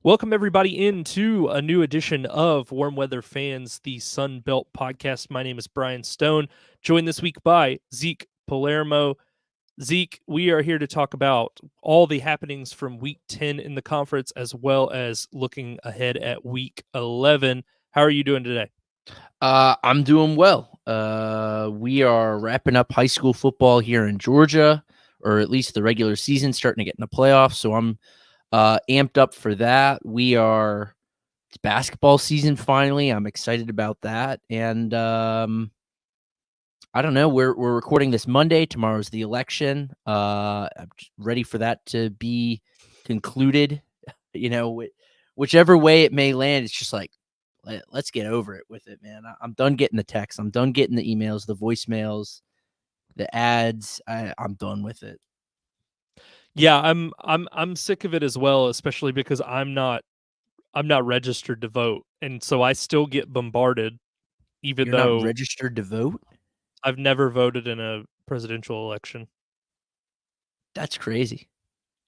Welcome, everybody, into a new edition of Warm Weather Fans, the Sun Belt podcast. My name is Brian Stone, joined this week by Zeke Palermo. Zeke, we are here to talk about all the happenings from Week 10 in the conference, as well as looking ahead at Week 11. How are you doing today? I'm doing well. We are wrapping up high school football here in Georgia, or at least the regular season, starting to get in the playoffs. So I'm amped up for that. It's basketball season finally. I'm excited about that. And I don't know. We're recording this Monday. Tomorrow's the election. I'm just ready for that to be concluded. Whichever way it may land, it's just like, let's get over it with it, man. I'm done getting the texts. I'm done getting the emails, the voicemails, the ads. I'm done with it. Yeah, I'm sick of it as well, especially because I'm not registered to vote, and so I still get bombarded, even You're not though registered to vote? I've never voted in a presidential election. That's crazy.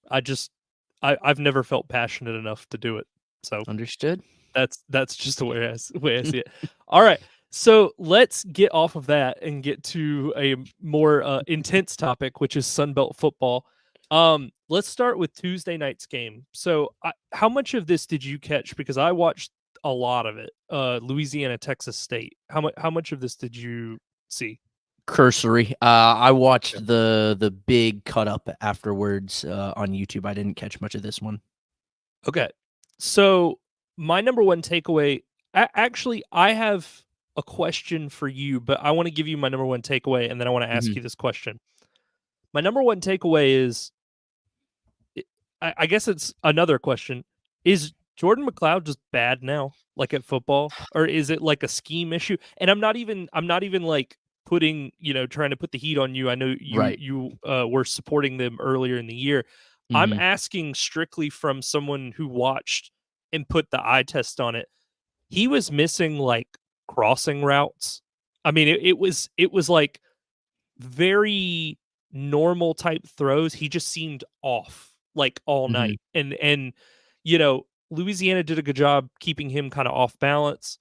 I've never felt passionate enough to do it. So Understood. that's just the way I see it. All right. So let's get off of that and get to a more intense topic, which is Sunbelt football. Let's start with Tuesday night's game. So how much of this did you catch? Because I watched a lot of it. Louisiana, Texas State. How much of this did you see? Cursory. I watched the big cut up afterwards on YouTube. I didn't catch much of this one. Okay. So my number one takeaway, actually, I have a question for you, but I want to give you my number one takeaway, and then I want to ask you this question. My number one takeaway is, I guess it's another question. Is Jordan McLeod just bad now, like at football, or is it like a scheme issue? And I'm not even like putting, trying to put the heat on you. I know you were supporting them earlier in the year. I'm asking strictly from someone who watched and put the eye test on it. He was missing like crossing routes. I mean, it was like very normal type throws. He just seemed off like all night. And Louisiana did a good job keeping him kind of off balance.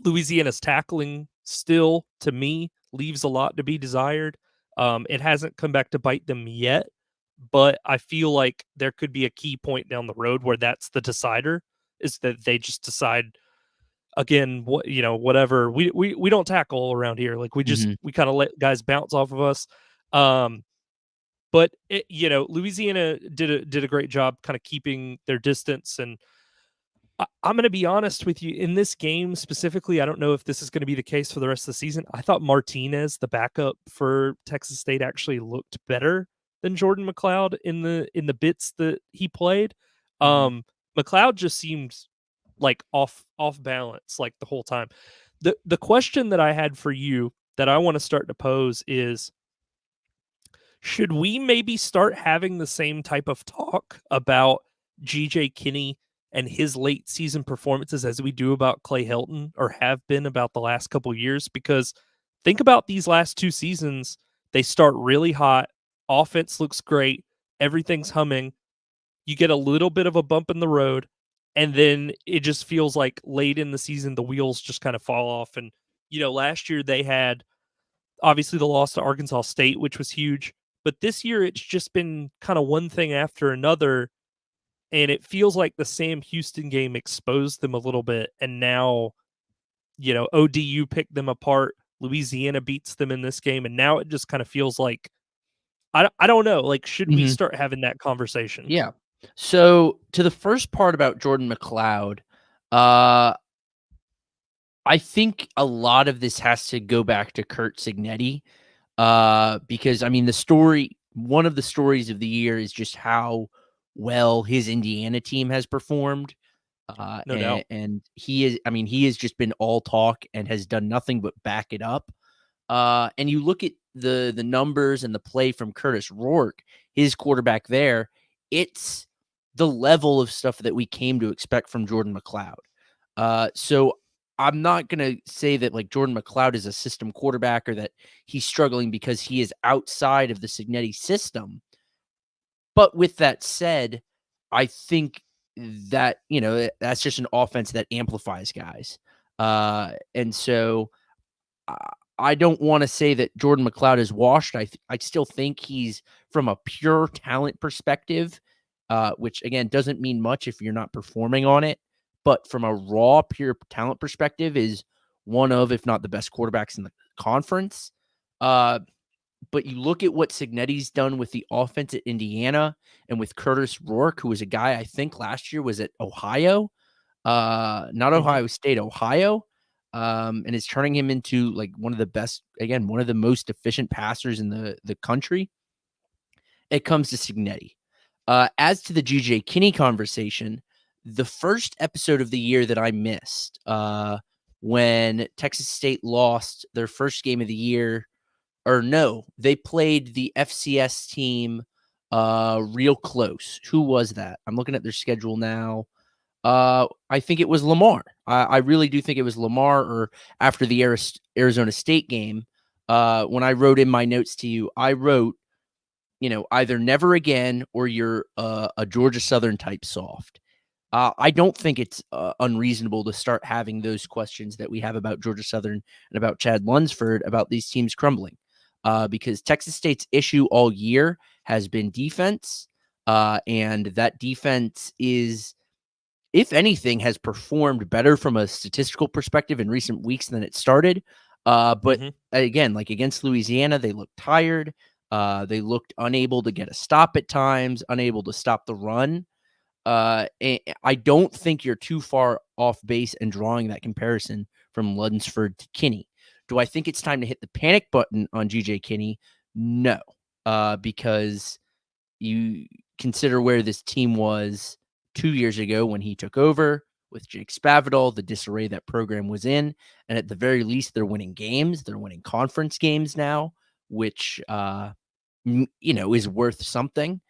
Louisiana's tackling still, to me, leaves a lot to be desired. It hasn't come back to bite them yet, but I feel like there could be a key point down the road where that's the decider, is that they just decide, again, whatever. We don't tackle around here. Like we kind of let guys bounce off of us. But Louisiana did a great job kind of keeping their distance. And I'm going to be honest with you, in this game specifically, I don't know if this is going to be the case for the rest of the season. I thought Martinez, the backup for Texas State, actually looked better than Jordan McLeod in the bits that he played. McLeod just seemed like off balance like the whole time. The question that I had for you that I want to start to pose is, should we maybe start having the same type of talk about GJ Kinney and his late season performances as we do about Clay Helton, or have been about the last couple of years? Because think about these last two seasons. They start really hot. Offense looks great. Everything's humming. You get a little bit of a bump in the road, and then it just feels like late in the season, the wheels just kind of fall off. And, last year they had obviously the loss to Arkansas State, which was huge. But this year, it's just been kind of one thing after another. And it feels like the Sam Houston game exposed them a little bit. And now, ODU picked them apart. Louisiana beats them in this game. And now it just kind of feels like, I don't know, like, should we start having that conversation? Yeah. So to the first part about Jordan McLeod, I think a lot of this has to go back to Curt Cignetti, because I mean one of the stories of the year is just how well his Indiana team has performed. No doubt. And he has just been all talk and has done nothing but back it up. And you look at the numbers and the play from Curtis Rourke, his quarterback there, it's the level of stuff that we came to expect from Jordan McLeod. So I'm not going to say that like Jordan McLeod is a system quarterback or that he's struggling because he is outside of the Cignetti system. But with that said, I think that, that's just an offense that amplifies guys. And so I don't want to say that Jordan McLeod is washed. I still think he's, from a pure talent perspective, which again doesn't mean much if you're not performing on it, but from a raw pure talent perspective is one of, if not the best quarterbacks in the conference. But you look at what Cignetti's done with the offense at Indiana and with Curtis Rourke, who was a guy I think last year was at Ohio, not Mhm. Ohio State, Ohio, and is turning him into like one of the best, again, one of the most efficient passers in the country. It comes to Cignetti. As to the GJ Kinney conversation, the first episode of the year that I missed, when Texas State lost their first game of the year, or no, they played the FCS team real close. Who was that? I'm looking at their schedule now. I think it was Lamar. I really do think it was Lamar, or after the Arizona State game. When I wrote in my notes to you, I wrote, either never again or you're a Georgia Southern type soft. I don't think it's unreasonable to start having those questions that we have about Georgia Southern and about Chad Lunsford about these teams crumbling, because Texas State's issue all year has been defense, and that defense is, if anything, has performed better from a statistical perspective in recent weeks than it started. But Mhm. again, like against Louisiana, they looked tired. They looked unable to get a stop at times, unable to stop the run. I don't think you're too far off base and drawing that comparison from Lunsford to Kinney. Do I think it's time to hit the panic button on GJ Kinney? No, because you consider where this team was 2 years ago when he took over with Jake Spavital, the disarray that program was in. And at the very least, they're winning games. They're winning conference games now, which, is worth something.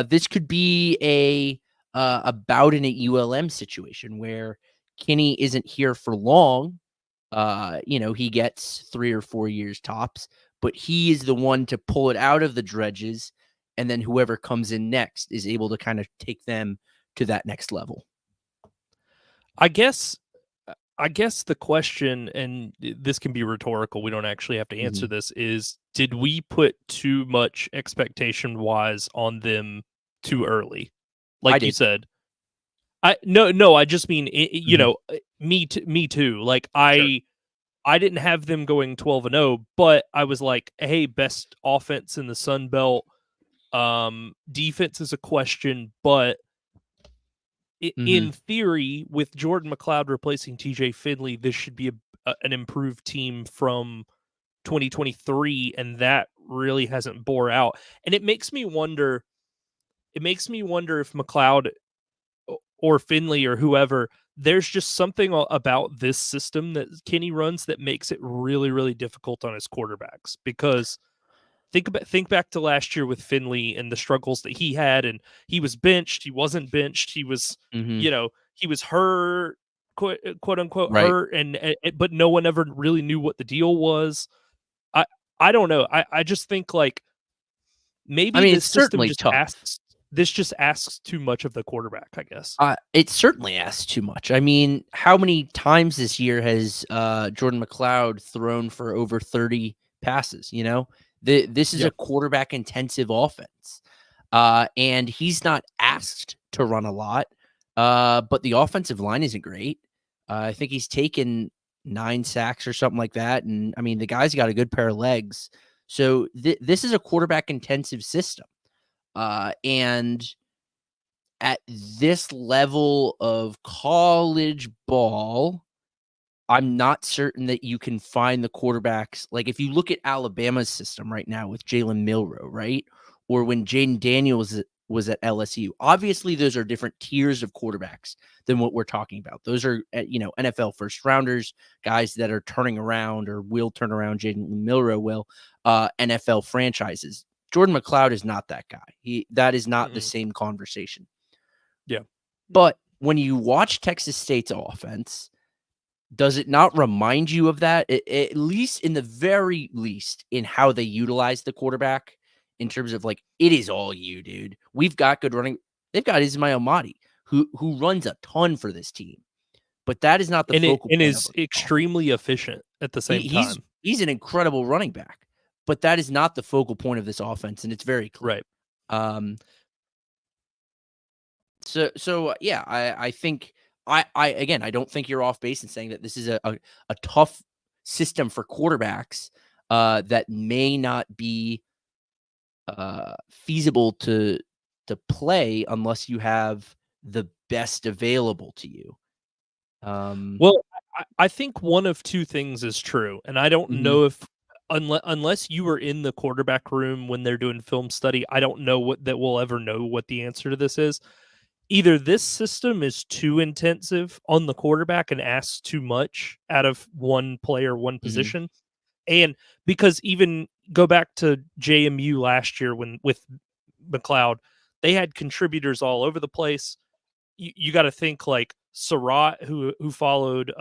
This could be a Bowden at ULM situation where Kinney isn't here for long. He gets 3 or 4 years tops, but he is the one to pull it out of the dredges, and then whoever comes in next is able to kind of take them to that next level. I guess I guess the question, and this can be rhetorical, we don't actually have to answer Mhm. this, is did we put too much expectation wise on them too early? I Like you did. said, no, I just mean Mhm. me too. Like Sure. I didn't have them going 12-0, but I was like, hey, best offense in the Sun Belt. Defense is a question, but Mhm. in theory, with Jordan McLeod replacing TJ Finley, this should be an improved team from 2023, and that really hasn't bore out. And it makes me wonder. It makes me wonder if McLeod or Finley or whoever, there's just something about this system that Kenny runs that makes it really, really difficult on his quarterbacks. Because think back to last year with Finley and the struggles that he had, and he was benched, he wasn't benched, he was, Mhm. he was hurt, quote unquote Right. hurt, and but no one ever really knew what the deal was. I I don't know. I just think like I maybe mean, this it's system certainly just tough. asks too much of the quarterback, I guess. It certainly asks too much. I mean, how many times this year has Jordan McLeod thrown for over 30 passes? This is Yeah. a quarterback intensive offense, and he's not asked to run a lot. But the offensive line isn't great. I think he's taken 9 sacks or something like that, and I mean, the guy's got a good pair of legs. So this is a quarterback intensive system, and at this level of college ball, I'm not certain that you can find the quarterbacks. Like if you look at Alabama's system right now with Jalen Milroe, right? Or when Jaden Daniels was at LSU. Obviously, those are different tiers of quarterbacks than what we're talking about. Those are, NFL first rounders, guys that are turning around or will turn around. Jaden Milroe will, NFL franchises. Jordan McLeod is not that guy. That is not the Mm-mm. same conversation. Yeah. But when you watch Texas State's offense, does it not remind you of that? At least in the very least in how they utilize the quarterback in terms of like, it is all you, dude. We've got good running. They've got Ismail Mahdi, who runs a ton for this team, but that is not the and focal point of is our offense. extremely efficient at the same time. He's an incredible running back, but that is not the focal point of this offense, and it's very clear. Right. Um, so yeah, I think I again I don't think you're off base in saying that this is a tough system for quarterbacks that may not be feasible to play unless you have the best available to you. Well, I think one of two things is true, and I don't Mhm, know if unless you were in the quarterback room when they're doing film study, I don't know what that we'll ever know what the answer to this is. Either this system is too intensive on the quarterback and asks too much out of one player, one mhm, position, and because even go back to JMU last year when with McLeod, they had contributors all over the place. You got to think like Surratt, who followed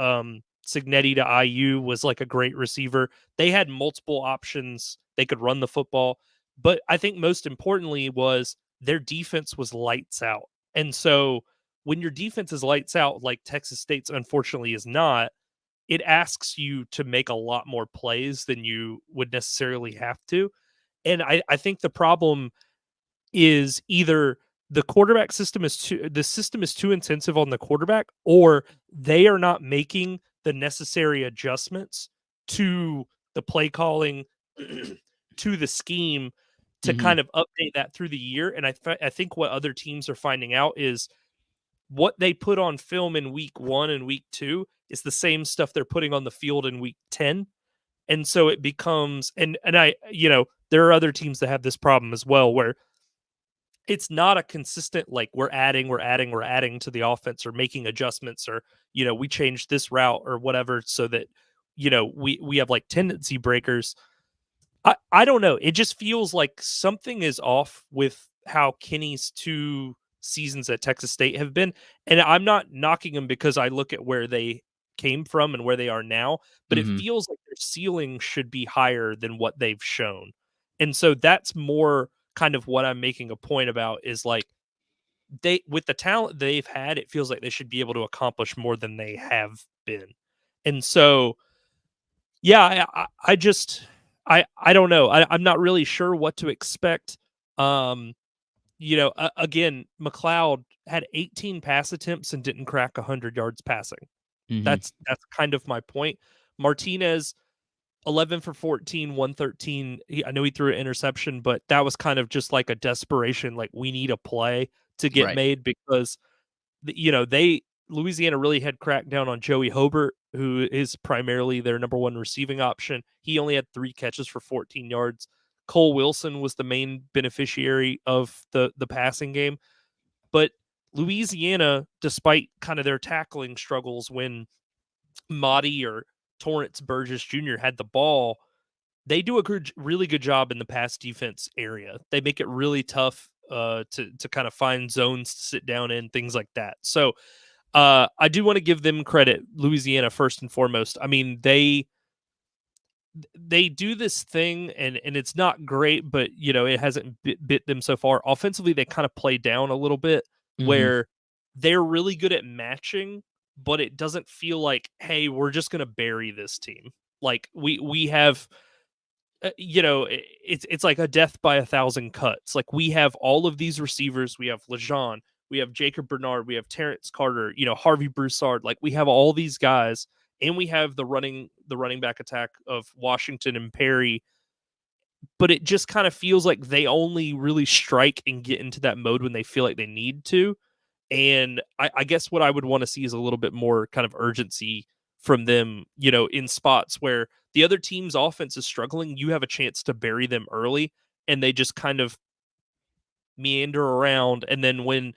Signetti to IU, was like a great receiver. They had multiple options. They could run the football, but I think most importantly was their defense was lights out. And so when your defense is lights out, like Texas State's unfortunately is not, it asks you to make a lot more plays than you would necessarily have to. And I think the problem is either the system is too intensive on the quarterback, or they are not making the necessary adjustments to the play calling, to the scheme, to mhm, kind of update that through the year. And I think what other teams are finding out is what they put on film in week 1 and week 2 is the same stuff they're putting on the field in week 10. And so it becomes, and I, there are other teams that have this problem as well, where it's not a consistent, like, we're adding to the offense or making adjustments, or we changed this route or whatever, so that we have like tendency breakers. I don't know, it just feels like something is off with how Kenny's 2 seasons at Texas State have been. And I'm not knocking them because I look at where they came from and where they are now, but it mhm, feels like their ceiling should be higher than what they've shown. And so that's more kind of what I'm making a point about, is like, they, with the talent they've had, it feels like they should be able to accomplish more than they have been. And so, yeah, I just I don't know. I'm not really sure what to expect. Um, again, McLeod had 18 pass attempts and didn't crack 100 yards passing. mhm, That's kind of my point. Martinez, 11 for 14, 113. I know he threw an interception, but that was kind of just like a desperation, like, we need a play to get right, made, because they Louisiana really had cracked down on Joey Hobart, who is primarily their number one receiving option. He only had 3 catches for 14 yards. Cole Wilson was the main beneficiary of the passing game. But Louisiana, despite kind of their tackling struggles when Motti or Torrance Burgess Jr. had the ball, they do a really good job in the pass defense area. They make it really tough to kind of find zones to sit down in, things like that. So I do want to give them credit, Louisiana, first and foremost. I mean, they do this thing, and it's not great, but it hasn't bit them so far. Offensively, they kind of play down a little bit, mhm, where they're really good at matching, but it doesn't feel like, hey, we're just gonna bury this team. Like, we have it's like a death by a thousand cuts. Like, we have all of these receivers. We have Lejean, we have Jacob Bernard, we have Terrence Carter, Harvey Broussard. Like, we have all these guys, and we have the running back attack of Washington and Perry. But it just kind of feels like they only really strike and get into that mode when they feel like they need to. And I guess what I would want to see is a little bit more kind of urgency from them, in spots where the other team's offense is struggling. You have a chance to bury them early, and they just kind of meander around. And then when,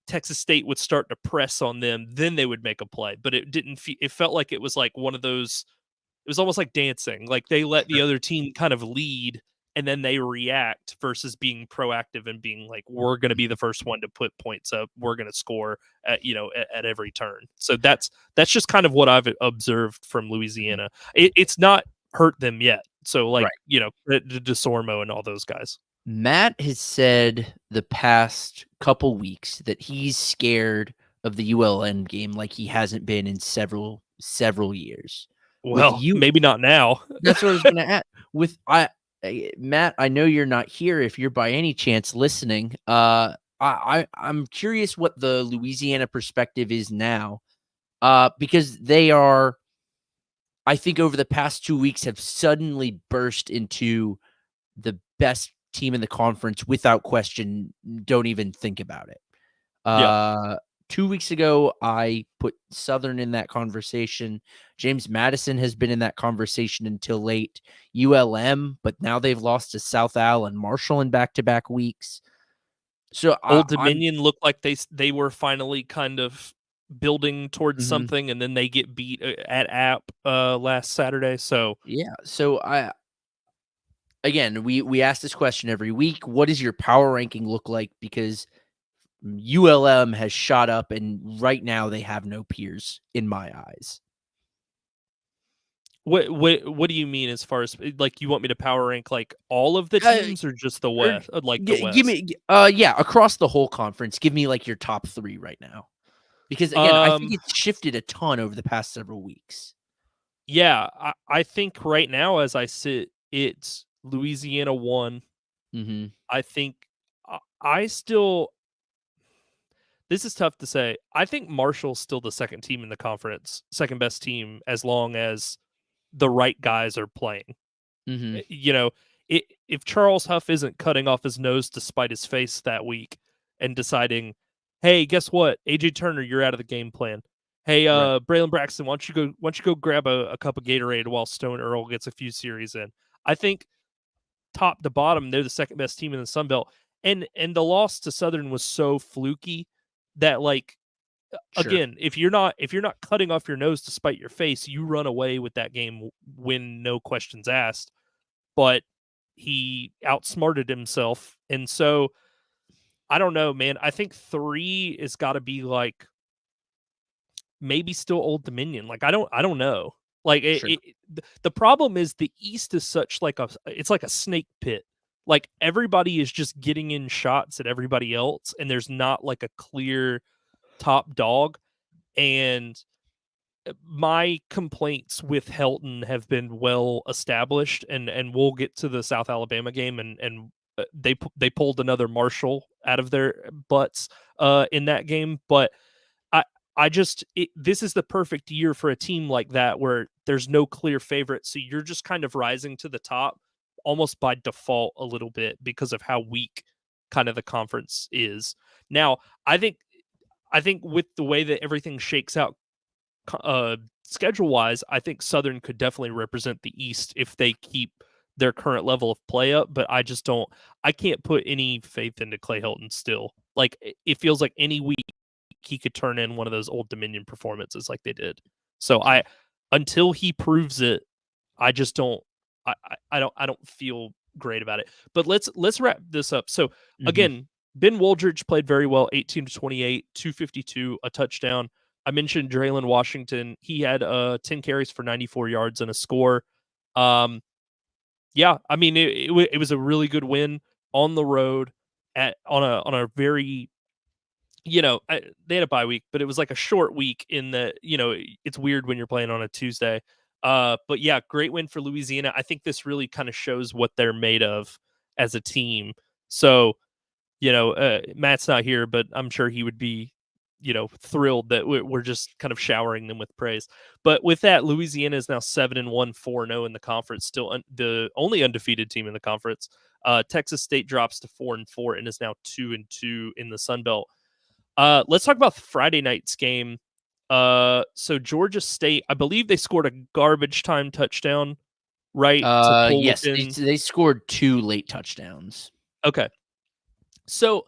Texas State would start to press on them, then they would make a play. But it didn't, it felt like it was like one of those, it was almost like dancing. Like, they let the sure, other team kind of lead, and then they react, versus being proactive and being like, we're going to be mhm, the first one to put points up. We're going to score at every turn. So that's just kind of what I've observed from mhm, Louisiana. It's not hurt them yet. So, like, right. DeSormo and all those guys. Matt has said the past couple weeks that he's scared of the ULM game like he hasn't been in several years. With Well, you, maybe not now. that's what I was going to add. With Matt, I know you're not here. If you're by any chance listening, I'm curious what the Louisiana perspective is now, because they are, I think, over the past 2 weeks have suddenly burst into the best team in the conference without question. Don't even think about it. Yeah. 2 weeks ago, I put Southern in that conversation. James Madison has been in that conversation until late. ULM, but now they've lost to South Al and Marshall in back-to-back weeks. So Old I'm Dominion looked like they were finally kind of building towards mhm. something, and then they get beat at App last Saturday. So Yeah. So we ask this question every week. What does your power ranking look like? Because ULM has shot up, and right now they have no peers in my eyes. what do you mean as far as like you want me to power rank like all of the Uh, teams or just the or West, like the give West? me, yeah, across the whole conference. Give me like your top three right now, because again, I think Um, it's shifted a ton over the past several weeks. yeah, I think right now as I sit, it's Louisiana 1. Mm-hmm. I think I still this is tough to say. I think Marshall's still the second team in the conference, second best team as long as the right guys are playing. Mm-hmm. You know, if Charles Huff isn't cutting off his nose to spite his face that week and deciding, hey, guess what? AJ Turner, you're out of the game plan. Hey, Right. Braylon Braxton, why don't you go grab a cup of Gatorade while Stone Earl gets a few series in? I think top to bottom, they're the second best team in the Sun Belt. And the loss to Southern was so fluky that like Sure. again, if you're not cutting off your nose to spite your face, you run away with that game when no questions asked. But he outsmarted himself, and so I don't know, man. I think 3 is got to be like maybe still Old Dominion. Like I don't know. Like Sure. the problem is the East is such like it's like a snake pit. Like everybody is just getting in shots at everybody else, and there's not like a clear top dog. And my complaints with Helton have been well established, and we'll get to the South Alabama game, and they pulled another Marshall out of their butts in that game, but I this is the perfect year for a team like that where there's no clear favorite, so you're just kind of rising to the top almost by default a little bit because of how weak kind of the conference is. Now, I think with the way that everything shakes out schedule wise, I think Southern could definitely represent the East if they keep their current level of play up. But I just don't. I can't put any faith into Clay Helton still. Like it feels like any week he could turn in one of those Old Dominion performances like they did. So until he proves it, I just don't. I don't feel great about it. But let's wrap this up. So Mm-hmm. again, Ben Woldridge played very well, 18 to 28, 252, a touchdown. I mentioned Draylon Washington. He had 10 carries for 94 yards and a score. Um, yeah, I mean it was a really good win on the road on a very they had a bye week, but it was like a short week in the it's weird when you're playing on a Tuesday. But yeah, great win for Louisiana. I think this really kind of shows what they're made of as a team. So Matt's not here, but I'm sure he would be, thrilled that we're just kind of showering them with praise. But with that, Louisiana is now 7-1, 4-0 in the conference, still the only undefeated team in the conference. Texas State drops to 4-4 and is now 2-2 in the Sun Belt. Let's talk about Friday night's game. So Georgia State, I believe they scored a garbage time touchdown, right, to pull Yes, they, within. they scored 2 late touchdowns. Okay, so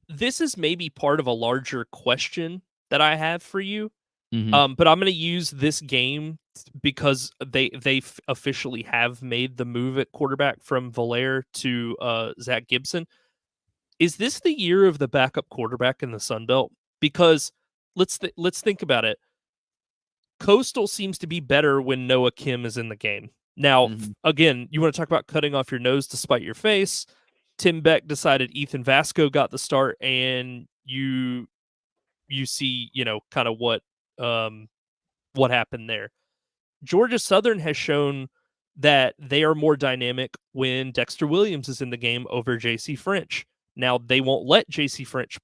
this is maybe part of a larger question that I have for you. Mm-hmm. But I'm going to use this game because they officially have made the move at quarterback from Valaire to Zach Gibson. Is this the year of the backup quarterback in the Sun Belt? Because let's think about it. Coastal seems to be better when Noah Kim is in the game. Now, Mhm. again, you want to talk about cutting off your nose to spite your face. Tim Beck decided Ethan Vasco got the start, and you see, kind of what happened there. Georgia Southern has shown that they are more dynamic when Dexter Williams is in the game over JC French. Now, they won't let JC French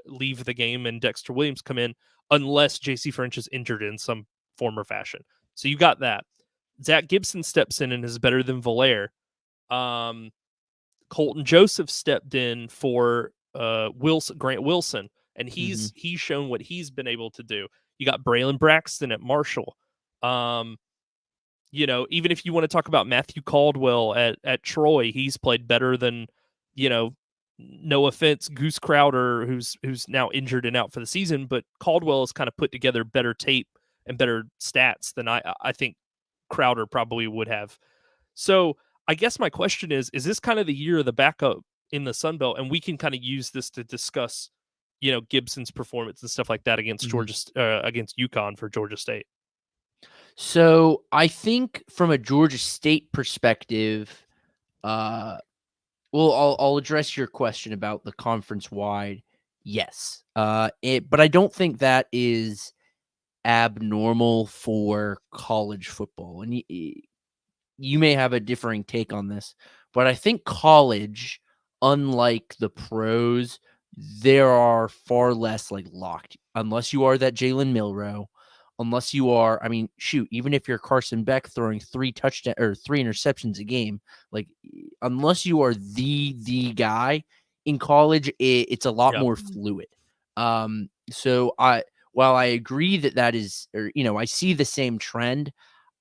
leave the game and Dexter Williams come in unless JC French is injured in some form or fashion. So you got that. Zach Gibson steps in and is better than Valaire. Colton Joseph stepped in for Grant Wilson, and Mhm. he's shown what he's been able to do. You got Braylon Braxton at Marshall. Um, even if you want to talk about Matthew Caldwell at Troy, he's played better than, no offense, Goose Crowder, who's now injured and out for the season, but Caldwell has kind of put together better tape and better stats than I think Crowder probably would have. So I guess my question is this kind of the year of the backup in the Sun Belt? And we can kind of use this to discuss, Gibson's performance and stuff like that against Mhm. against UConn for Georgia State. So I think from a Georgia State perspective, uh, well, I'll address your question about the conference wide. Yes, but I don't think that is abnormal for college football, and you may have a differing take on this, but I think college, unlike the pros, there are far less like locked, unless you are that Jalen Milrow, unless you are, I mean, shoot, even if you're Carson Beck throwing 3 touchdowns or 3 interceptions a game, like unless you are the guy in college, it's a lot Yep. more fluid. So while I agree that is, or I see the same trend,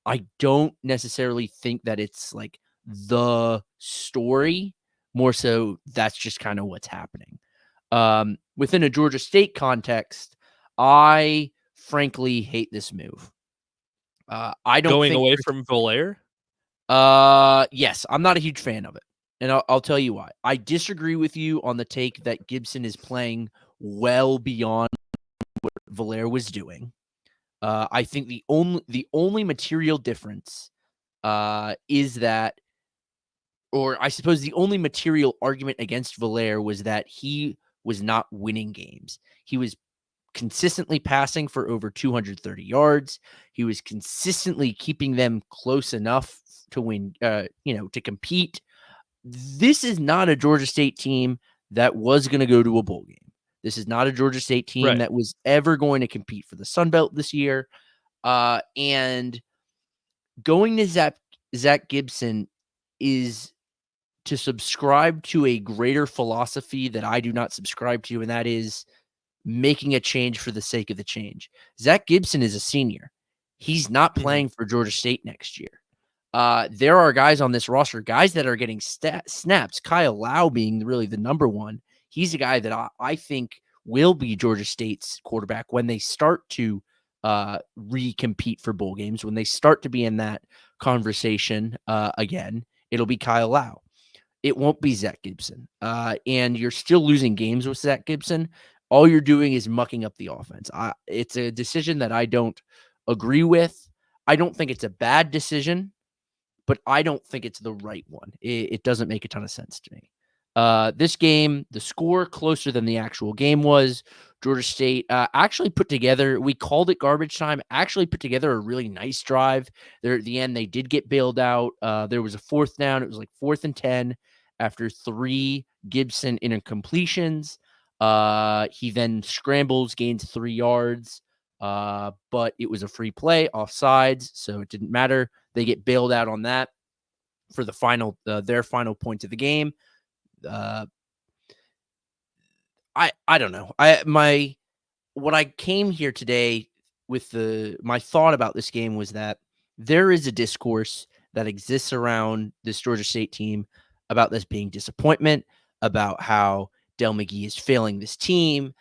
I don't necessarily think that it's like the story. More so, that's just kind of what's happening. Within a Georgia State context, I frankly hate this move. I don't Going think. away from Valaire? Yes, I'm not a huge fan of it, and I'll tell you why. I disagree with you on the take that Gibson is playing well beyond what Valaire was doing. I think the only material difference is that, or I suppose the only material argument against Valaire was that he was not winning games. He was consistently passing for over 230 yards. He was consistently keeping them close enough to win, to compete. This is not a Georgia State team that was going to go to a bowl game. This is not a Georgia State team Right. that was ever going to compete for the Sun Belt this year. And going to Zach Gibson is to subscribe to a greater philosophy that I do not subscribe to, and that is making a change for the sake of the change. Zach Gibson is a senior. He's not Mhm. playing for Georgia State next year. There are guys on this roster, guys that are getting snaps. Kyle Lau being really the number one. He's a guy that I think will be Georgia State's quarterback when they start to recompete for bowl games. When they start to be in that conversation again, it'll be Kyle Lau. It won't be Zach Gibson. And you're still losing games with Zach Gibson. All you're doing is mucking up the offense. It's a decision that I don't agree with. I don't think it's a bad decision, but I don't think it's the right one. It doesn't make a ton of sense to me. This game, the score closer than the actual game was. Georgia State actually put together, we called it garbage time, actually put together a really nice drive. There at the end, they did get bailed out. There was a fourth down. It was like 4th and 10 after 3 Gibson incompletions. He then scrambles, gains 3 yards, but it was a free play, offsides, so it didn't matter. They get bailed out on that for the final, their final points of the game. I don't know. What I came here today with my thought about this game was that there is a discourse that exists around this Georgia State team about this being disappointment, about how Del McGee is failing this team,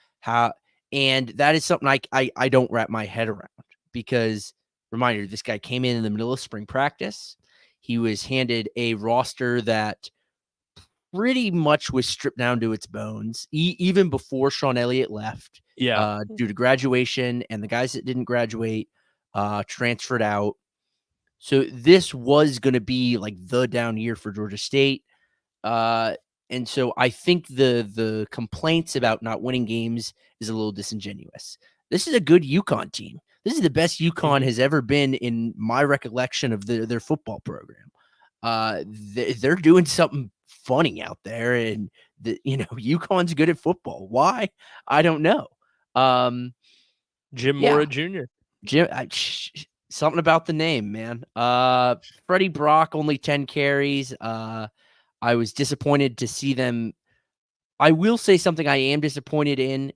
and that is something I don't wrap my head around because reminder, this guy came in the middle of spring practice. He was handed a roster that pretty much was stripped down to its bones, even before Sean Elliott left, Yeah. due to graduation, and the guys that didn't graduate transferred out. So this was going to be like the down year for Georgia State. And so I think the complaints about not winning games is a little disingenuous. This is a good UConn team. This is the best UConn Mhm. has ever been in my recollection of their football program. They're doing something funny out there, and UConn's good at football. Why? I don't know. Jim Yeah, Mora Jr. Jim, something about the name, man. Freddie Brock only 10 carries. I was disappointed to see them. I will say something I am disappointed in.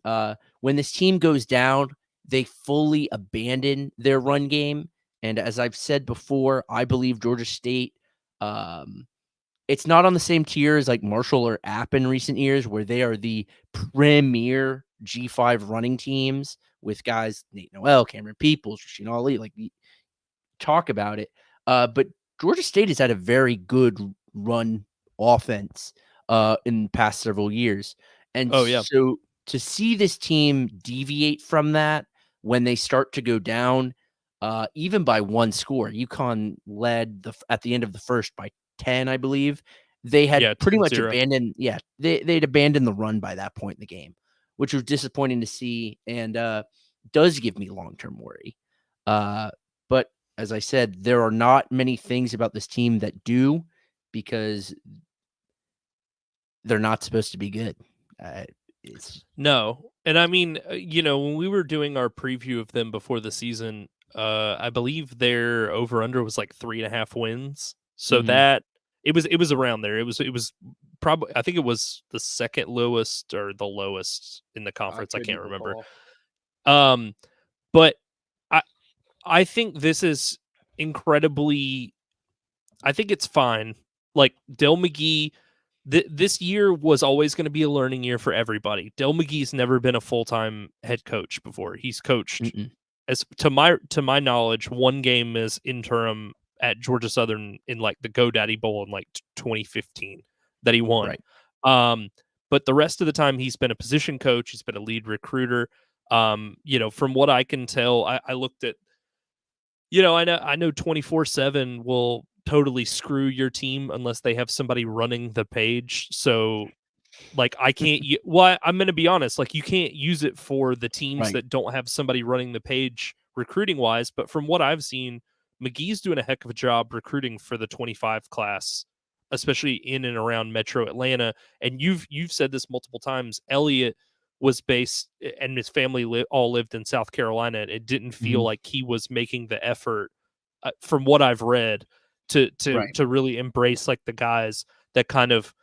When this team goes down, they fully abandon their run game. And as I've said before, I believe Georgia State, um, it's not on the same tier as like Marshall or App in recent years, where they are the premier G5 running teams with guys Nate Noel, Cameron Peoples, Rasheen Ali. Like, talk about it. But Georgia State has had a very good run offense in the past several years. And Oh yeah. so to see this team deviate from that when they start to go down, even by one score, UConn led at the end of the first by 10, I believe. They had Yeah, pretty much 10-0. abandoned, they'd abandoned the run by that point in the game, which was disappointing to see and does give me long-term worry. But as I said, there are not many things about this team that do, because they're not supposed to be good. It's No. And I mean, when we were doing our preview of them before the season, I believe their over under was like 3.5 wins. So mhm. that it was around there. It was probably, I think it was the second lowest or the lowest in the I conference. I can't couldn't remember. recall. Um, but I I think this is incredibly, I think it's fine. Like Dell McGee, this year was always going to be a learning year for everybody. Dell McGee's never been a full-time head coach before. He's coached, Mm-mm. as to my knowledge, one game as interim at Georgia Southern in like the GoDaddy Bowl in like 2015 that he won. Right. Um, but the rest of the time he's been a position coach. He's been a lead recruiter. From what I can tell, I looked at, I know 24/7 will totally screw your team unless they have somebody running the page. So, like, I can't well, I'm gonna be honest, like, you can't use it for the teams Right. that don't have somebody running the page recruiting-wise, but from what I've seen, McGee's doing a heck of a job recruiting for the 25 class, especially in and around Metro Atlanta, and you've said this multiple times. Elliott was based, and his family all lived in South Carolina. It didn't feel Mhm. like he was making the effort, from what I've read, to to Right. to really embrace like the guys that kind of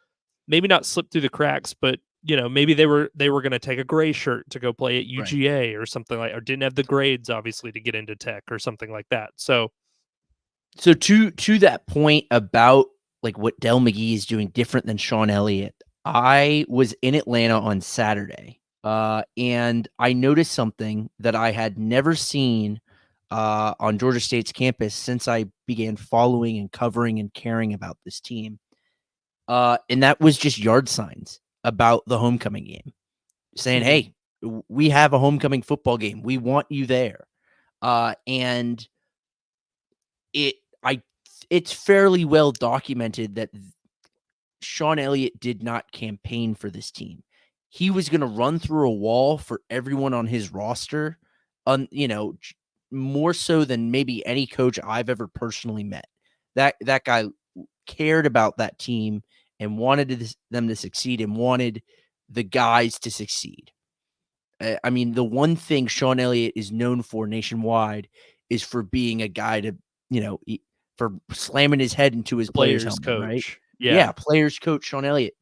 maybe not slip through the cracks, but maybe they were going to take a gray shirt to go play at Right. UGA or something, like, or didn't have the grades obviously to get into tech or something like that. So So to that point about like what Del McGee is doing different than Sean Elliott, I was in Atlanta on Saturday, and I noticed something that I had never seen on Georgia State's campus since I began following and covering and caring about this team. And that was just yard signs about the homecoming game saying, mhm, "Hey, we have a homecoming football game. We want you there." And it I it's fairly well documented that Sean Elliott did not campaign for this team. He was going to run through a wall for everyone on his roster, more so than maybe any coach I've ever personally met. That guy cared about that team and wanted them to succeed and wanted the guys to succeed. I mean, the one thing Sean Elliott is known for nationwide is for being a guy to, for slamming his head into his player's players helmet, right? coach. Yeah. Yeah, players coach Sean Elliott,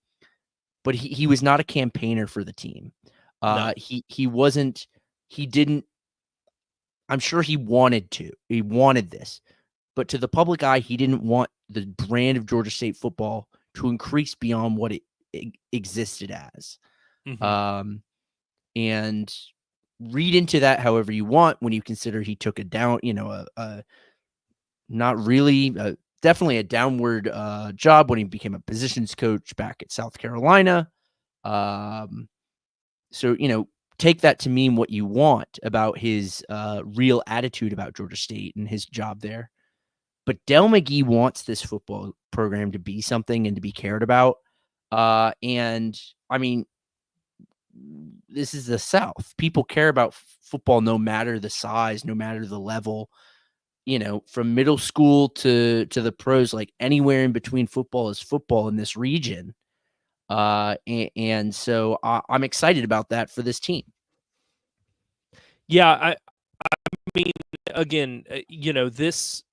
but he was not a campaigner for the team. No. He wasn't. He didn't. I'm sure he wanted to. He wanted this, but to the public eye, he didn't want the brand of Georgia State football to increase beyond what it existed as. Mhm. Um, and read into that however you want when you consider he took a down, not really, definitely a downward job when he became a positions coach back at South Carolina. Um, so, take that to mean what you want about his real attitude about Georgia State and his job there. But Del McGee wants this football program to be something and to be cared about. And I mean, this is the South. People care about football no matter the size, no matter the level. From middle school to the pros, like anywhere in between, football is football in this region. And so I'm excited about that for this team. Yeah, I mean, again, this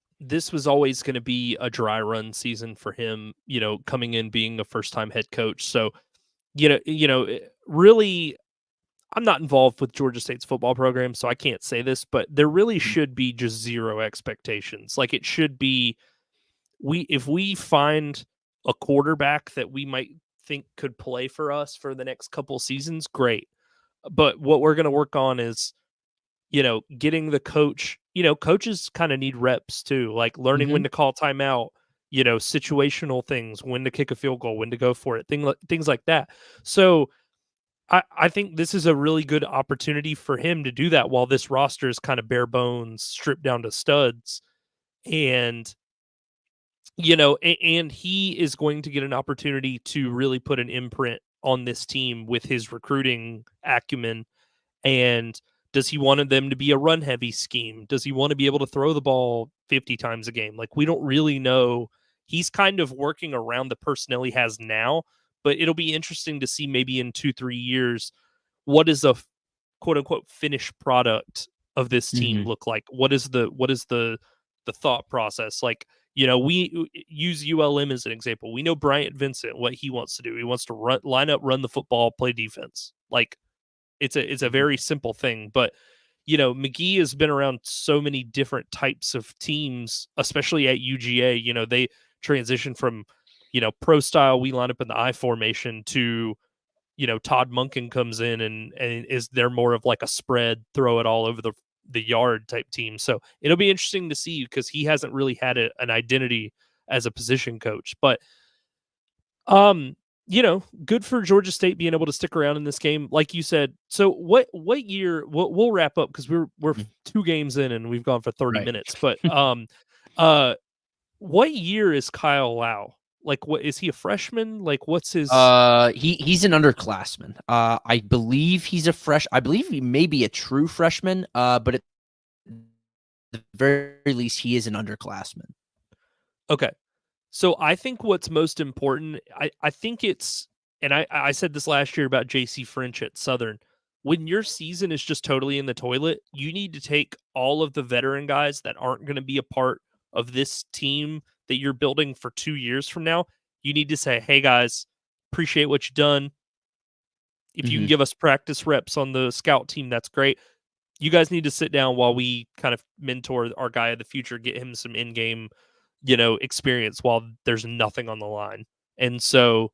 was always going to be a dry run season for him. Coming in being a first time head coach. So, really, I'm not involved with Georgia State's football program, so I can't say this, but there really should be just zero expectations. Like it should be, if we find a quarterback that we might think could play for us for the next couple seasons, great. But what we're going to work on is, getting the coach. Coaches kind of need reps too, like learning when to call timeout, situational things, when to kick a field goal, when to go for it, things like that. So I think this is a really good opportunity for him to do that while this roster is kind of bare bones, stripped down to studs. And, and he is going to get an opportunity to really put an imprint on this team with his recruiting acumen. And does he want them to be a run heavy scheme? Does he want to be able to throw the ball 50 times a game? Like, we don't really know. He's kind of working around the personnel he has now, but it'll be interesting to see maybe in 2-3 years, what is a quote unquote finished product of this team look like? What is the thought process? Like, we use ULM as an example. We know Bryant Vincent, what he wants to do. He wants to line up, run the football, play defense. Like, it's a very simple thing, but McGee has been around so many different types of teams, especially at UGA. They transition from pro style, we line up in the I formation, to Todd Monken comes in and is there more of like a spread, throw it all over the yard type team. So it'll be interesting to see, because he hasn't really had an identity as a position coach. But good for Georgia State being able to stick around in this game, like you said. So what year? We'll wrap up because we're 2 games in and we've gone for 30 minutes. But what year is Kyle Lau? Like, what is he, a freshman? Like, what's his? He's an underclassman. I believe he's a fresh. I believe he may be a true freshman. But at the very least, he is an underclassman. Okay. So I think what's most important, I think it's, and I said this last year about JC French at Southern, when your season is just totally in the toilet, you need to take all of the veteran guys that aren't going to be a part of this team that you're building for 2 years from now. You need to say, hey guys, appreciate what you've done. If you can give us practice reps on the scout team, that's great. You guys need to sit down while we kind of mentor our guy of the future, get him some in-game experience while there's nothing on the line. And so,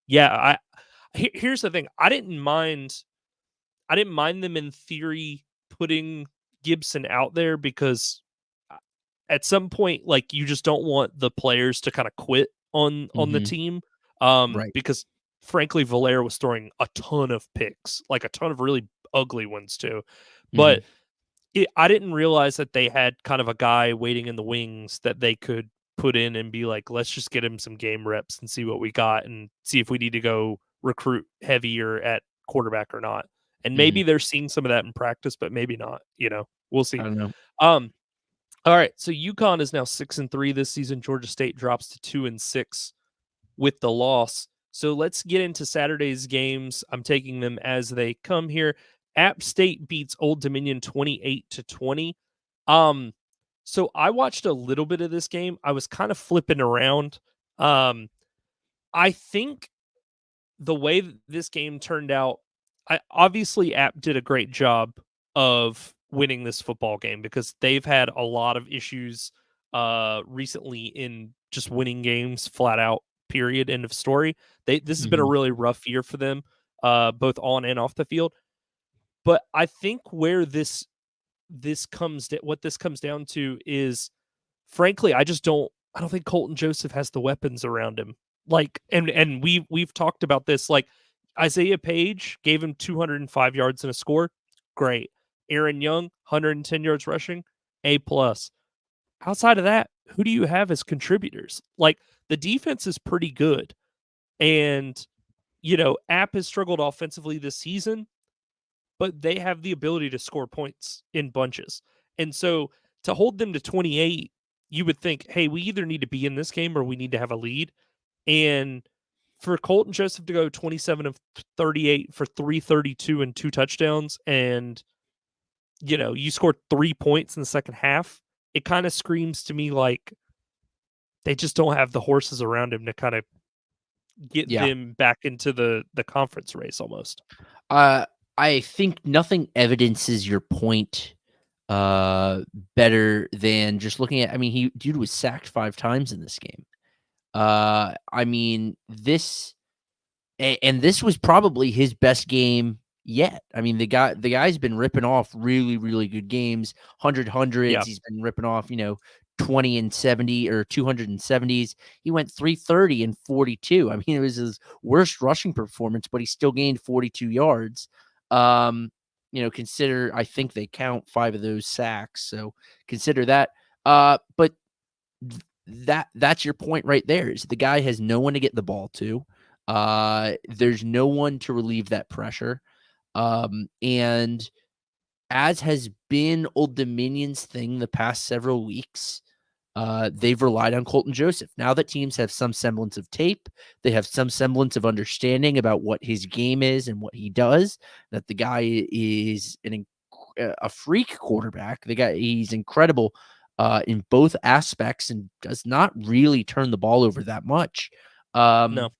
yeah, here's the thing. I didn't mind them in theory putting Gibson out there, because at some point, like, you just don't want the players to kind of quit on the team. Right. Because frankly, Valera was throwing a ton of picks, like a ton of really ugly ones too. But I didn't realize that they had kind of a guy waiting in the wings that they could put in and be like, let's just get him some game reps and see what we got and see if we need to go recruit heavier at quarterback or not. And maybe they're seeing some of that in practice, but maybe not. We'll see. I don't know. All right. So UConn is now 6-3 this season. Georgia State drops to 2-6 with the loss. So let's get into Saturday's games. I'm taking them as they come here. App State beats Old Dominion 28-20. So I watched a little bit of this game. I was kind of flipping around. I think the way that this game turned out, obviously App did a great job of winning this football game, because they've had a lot of issues recently in just winning games flat out, period, end of story. This has been a really rough year for them, both on and off the field. But I think where what this comes down to is, frankly, I don't think Colton Joseph has the weapons around him. Like, and we've talked about this. Like, Isaiah Page gave him 205 yards and a score. Great. Aaron Young, 110 yards rushing, A+. Outside of that, who do you have as contributors? Like, the defense is pretty good. And, App has struggled offensively this season, but they have the ability to score points in bunches. And so to hold them to 28, you would think, hey, we either need to be in this game or we need to have a lead. And for Colton Joseph to go 27 of 38 for 332 and 2 touchdowns, and you scored 3 points in the second half, it kind of screams to me like they just don't have the horses around him to kind of get Yeah. them back into the conference race almost. I think nothing evidences your point better than just looking at. I mean, dude was sacked 5 times in this game. I mean, this was probably his best game yet. I mean, the guy's been ripping off really, really good games, hundreds. Yeah. He's been ripping off, 20 and 70 or 270s. He went 330 and 42. I mean, it was his worst rushing performance, but he still gained 42 yards. Consider, I think they count 5 of those sacks, so consider that. But that's your point right there, is the guy has no one to get the ball to. There's no one to relieve that pressure. And as has been Old Dominion's thing the past several weeks, they've relied on Colton Joseph. Now that teams have some semblance of tape, they have some semblance of understanding about what his game is and what he does, that the guy is a freak quarterback. He's incredible in both aspects and does not really turn the ball over that much. No.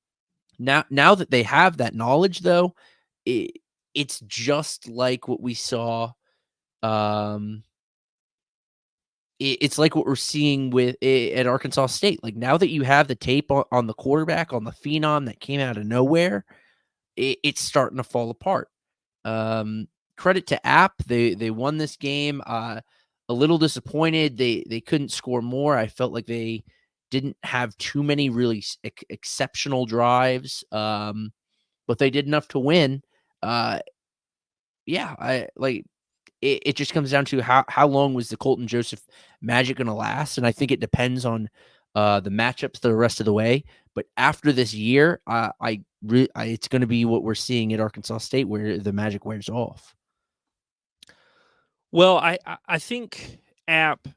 Now that they have that knowledge, though, it's just like what we saw. It's like what we're seeing at Arkansas State. Like, now that you have the tape on the quarterback, on the phenom that came out of nowhere, it's starting to fall apart. Credit to App. They won this game. A little disappointed they couldn't score more. I felt like they didn't have too many really exceptional drives, but they did enough to win. Yeah, I like it just comes down to how long was the Colton Joseph magic going to last, and I think it depends on the matchups the rest of the way. But after this year, it's going to be what we're seeing at Arkansas State, where the magic wears off. Well, I think App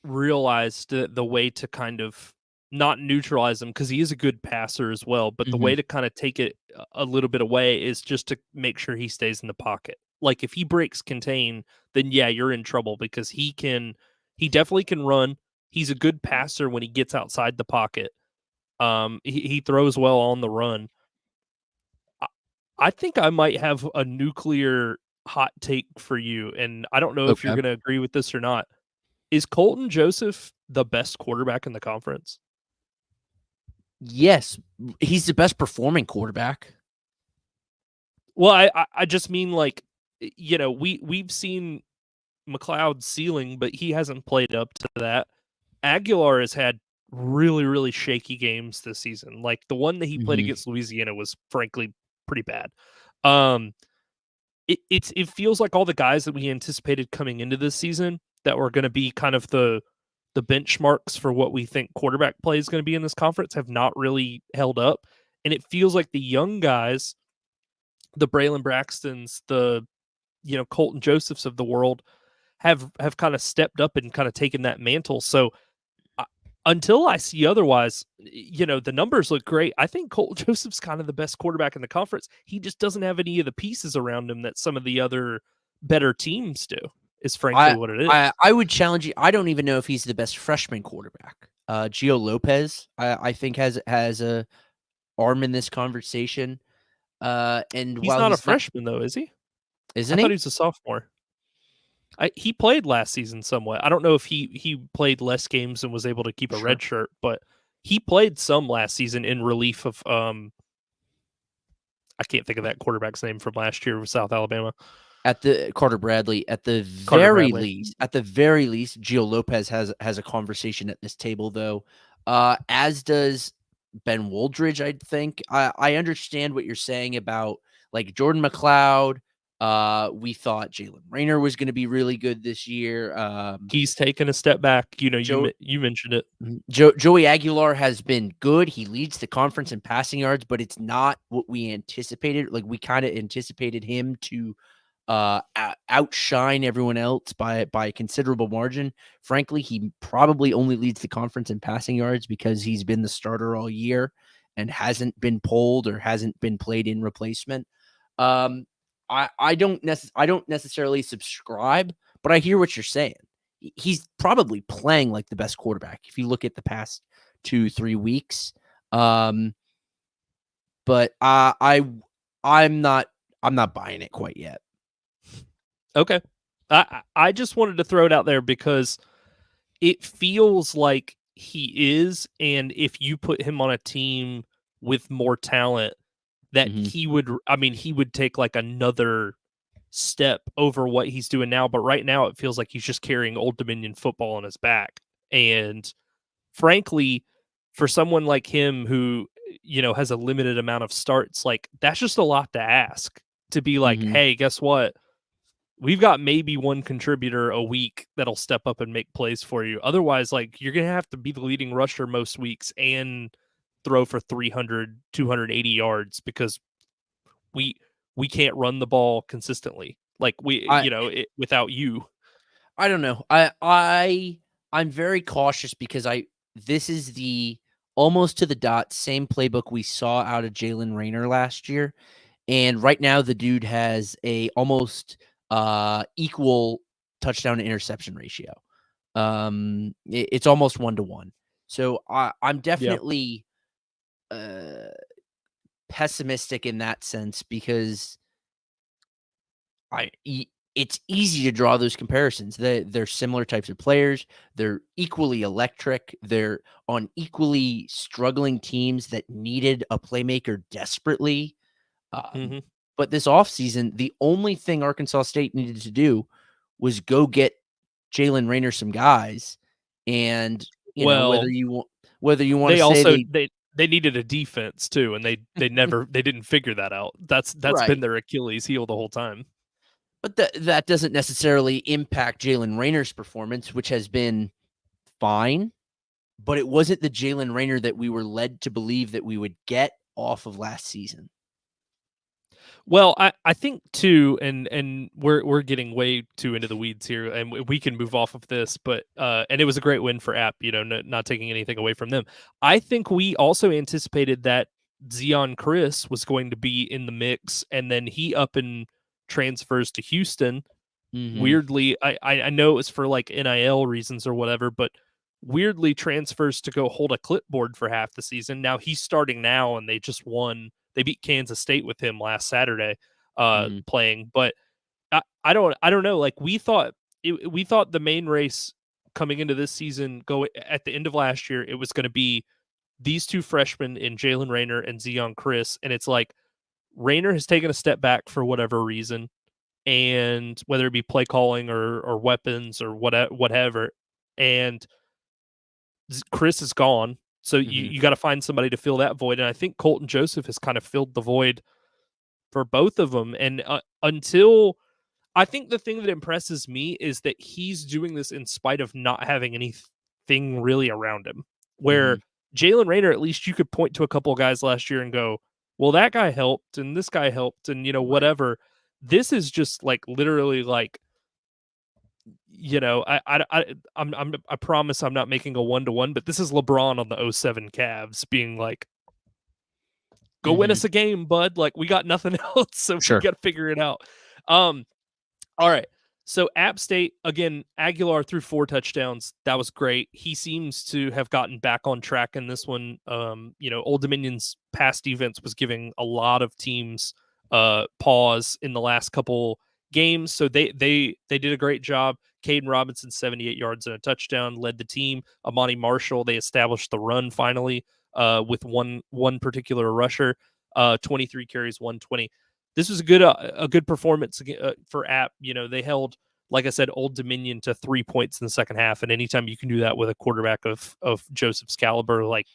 realized the way to kind of not neutralize him, because he is a good passer as well, but the way to kind of take it a little bit away is just to make sure he stays in the pocket. Like, if he breaks contain, then yeah, you're in trouble, because he definitely can run. He's a good passer when he gets outside the pocket. He throws well on the run. I think I might have a nuclear hot take for you, and I don't know if you're Okay. going to agree with this or not. Is Colton Joseph the best quarterback in the conference? Yes, he's the best performing quarterback. Well, I just mean, like, we've seen McLeod's ceiling, but he hasn't played up to that. Aguilar has had really, really shaky games this season. Like, the one that he played against Louisiana was frankly pretty bad. It feels like all the guys that we anticipated coming into this season that were going to be kind of the benchmarks for what we think quarterback play is going to be in this conference have not really held up. And it feels like the young guys, the Braylon Braxtons, the Colton Josephs of the world, have kind of stepped up and kind of taken that mantle. So until I see otherwise, the numbers look great. I think Colton Joseph's kind of the best quarterback in the conference. He just doesn't have any of the pieces around him that some of the other better teams do, is frankly what it is. I would challenge you. I don't even know if he's the best freshman quarterback. Gio Lopez, I think has a arm in this conversation. And He's while not a he's not, freshman, though, is he? isn't I thought he he? was a sophomore. He played last season somewhat. I don't know if he played less games and was able to keep a red shirt, but he played some last season in relief of I can't think of that quarterback's name from last year with South Alabama. At the Carter Bradley, at the Carter very Bradley. least, Gio Lopez has a conversation at this table, though. As does Ben Woldridge, I think. I understand what you're saying about, like, Jordan McLeod, We thought Jalen Raynor was going to be really good this year. He's taken a step back. You know, Joe, you mentioned it. Joey Aguilar has been good. He leads the conference in passing yards, but it's not what we anticipated. Like, we kind of anticipated him to outshine everyone else by a considerable margin. Frankly, he probably only leads the conference in passing yards because he's been the starter all year and hasn't been pulled or hasn't been played in replacement. I don't necessarily subscribe, but I hear what you're saying. He's probably playing like the best quarterback if you look at the past 2-3 weeks. But I'm not buying it quite yet. Okay. I just wanted to throw it out there because it feels like he is, and if you put him on a team with more talent, that he would take like another step over what he's doing now. But right now it feels like he's just carrying Old Dominion football on his back. And frankly, for someone like him who, you know, has a limited amount of starts, like that's just a lot to ask, to be like, hey, guess what? We've got maybe one contributor a week that'll step up and make plays for you. Otherwise, like, you're going to have to be the leading rusher most weeks and throw for 300, 280 yards because we can't run the ball consistently. Like, without you. I don't know. I'm very cautious because this is the almost to the dot same playbook we saw out of Jalen Raynor last year. And right now the dude has a almost equal touchdown to interception ratio. It's almost 1-to-1. So I'm definitely pessimistic in that sense because it's easy to draw those comparisons. They're similar types of players. They're equally electric. They're on equally struggling teams that needed a playmaker desperately. But this offseason, the only thing Arkansas State needed to do was go get Jalen Raynor some guys. And, whether you want to say they needed a defense too, and they didn't figure that out. That's right. been their Achilles heel the whole time. But that doesn't necessarily impact Jalen Raynor's performance, which has been fine. But it wasn't the Jalen Raynor that we were led to believe that we would get off of last season. Well, I think too, and we're getting way too into the weeds here, and we can move off of this, but and it was a great win for App, not taking anything away from them. I think we also anticipated that Zeon Chris was going to be in the mix, and then he up and transfers to Houston. Weirdly, I know it was for like NIL reasons or whatever, but weirdly transfers to go hold a clipboard for half the season. Now he's starting now, and they just won. They beat Kansas State with him last Saturday playing, but I don't know. Like we thought the main race coming into this season, at the end of last year, it was going to be these two freshmen in Jalen Raynor and Zeon Chris, and it's like Raynor has taken a step back for whatever reason, and whether it be play calling or weapons or whatever, and Chris is gone. So you got to find somebody to fill that void. And I think Colton Joseph has kind of filled the void for both of them. And I think the thing that impresses me is that he's doing this in spite of not having anything really around him. Where Jalen Raynor, at least you could point to a couple of guys last year and go, well, that guy helped and this guy helped and, whatever. This is just like literally like, I promise I'm not making a 1-to-1, but this is LeBron on the 07 Cavs being like, go win us a game, bud. Like, we got nothing else, so we got to figure it out. All right. So App State, again, Aguilar threw 4 touchdowns. That was great. He seems to have gotten back on track in this one. Old Dominion's pass defense was giving a lot of teams pause in the last couple games, so they did a great job. Caden Robinson, 78 yards and a touchdown, led the team. Amani Marshall, they established the run finally with one particular rusher, 23 carries, 120. This was a good performance for App. They held, like I said, Old Dominion to 3 points in the second half, and anytime you can do that with a quarterback of Joseph's caliber, like,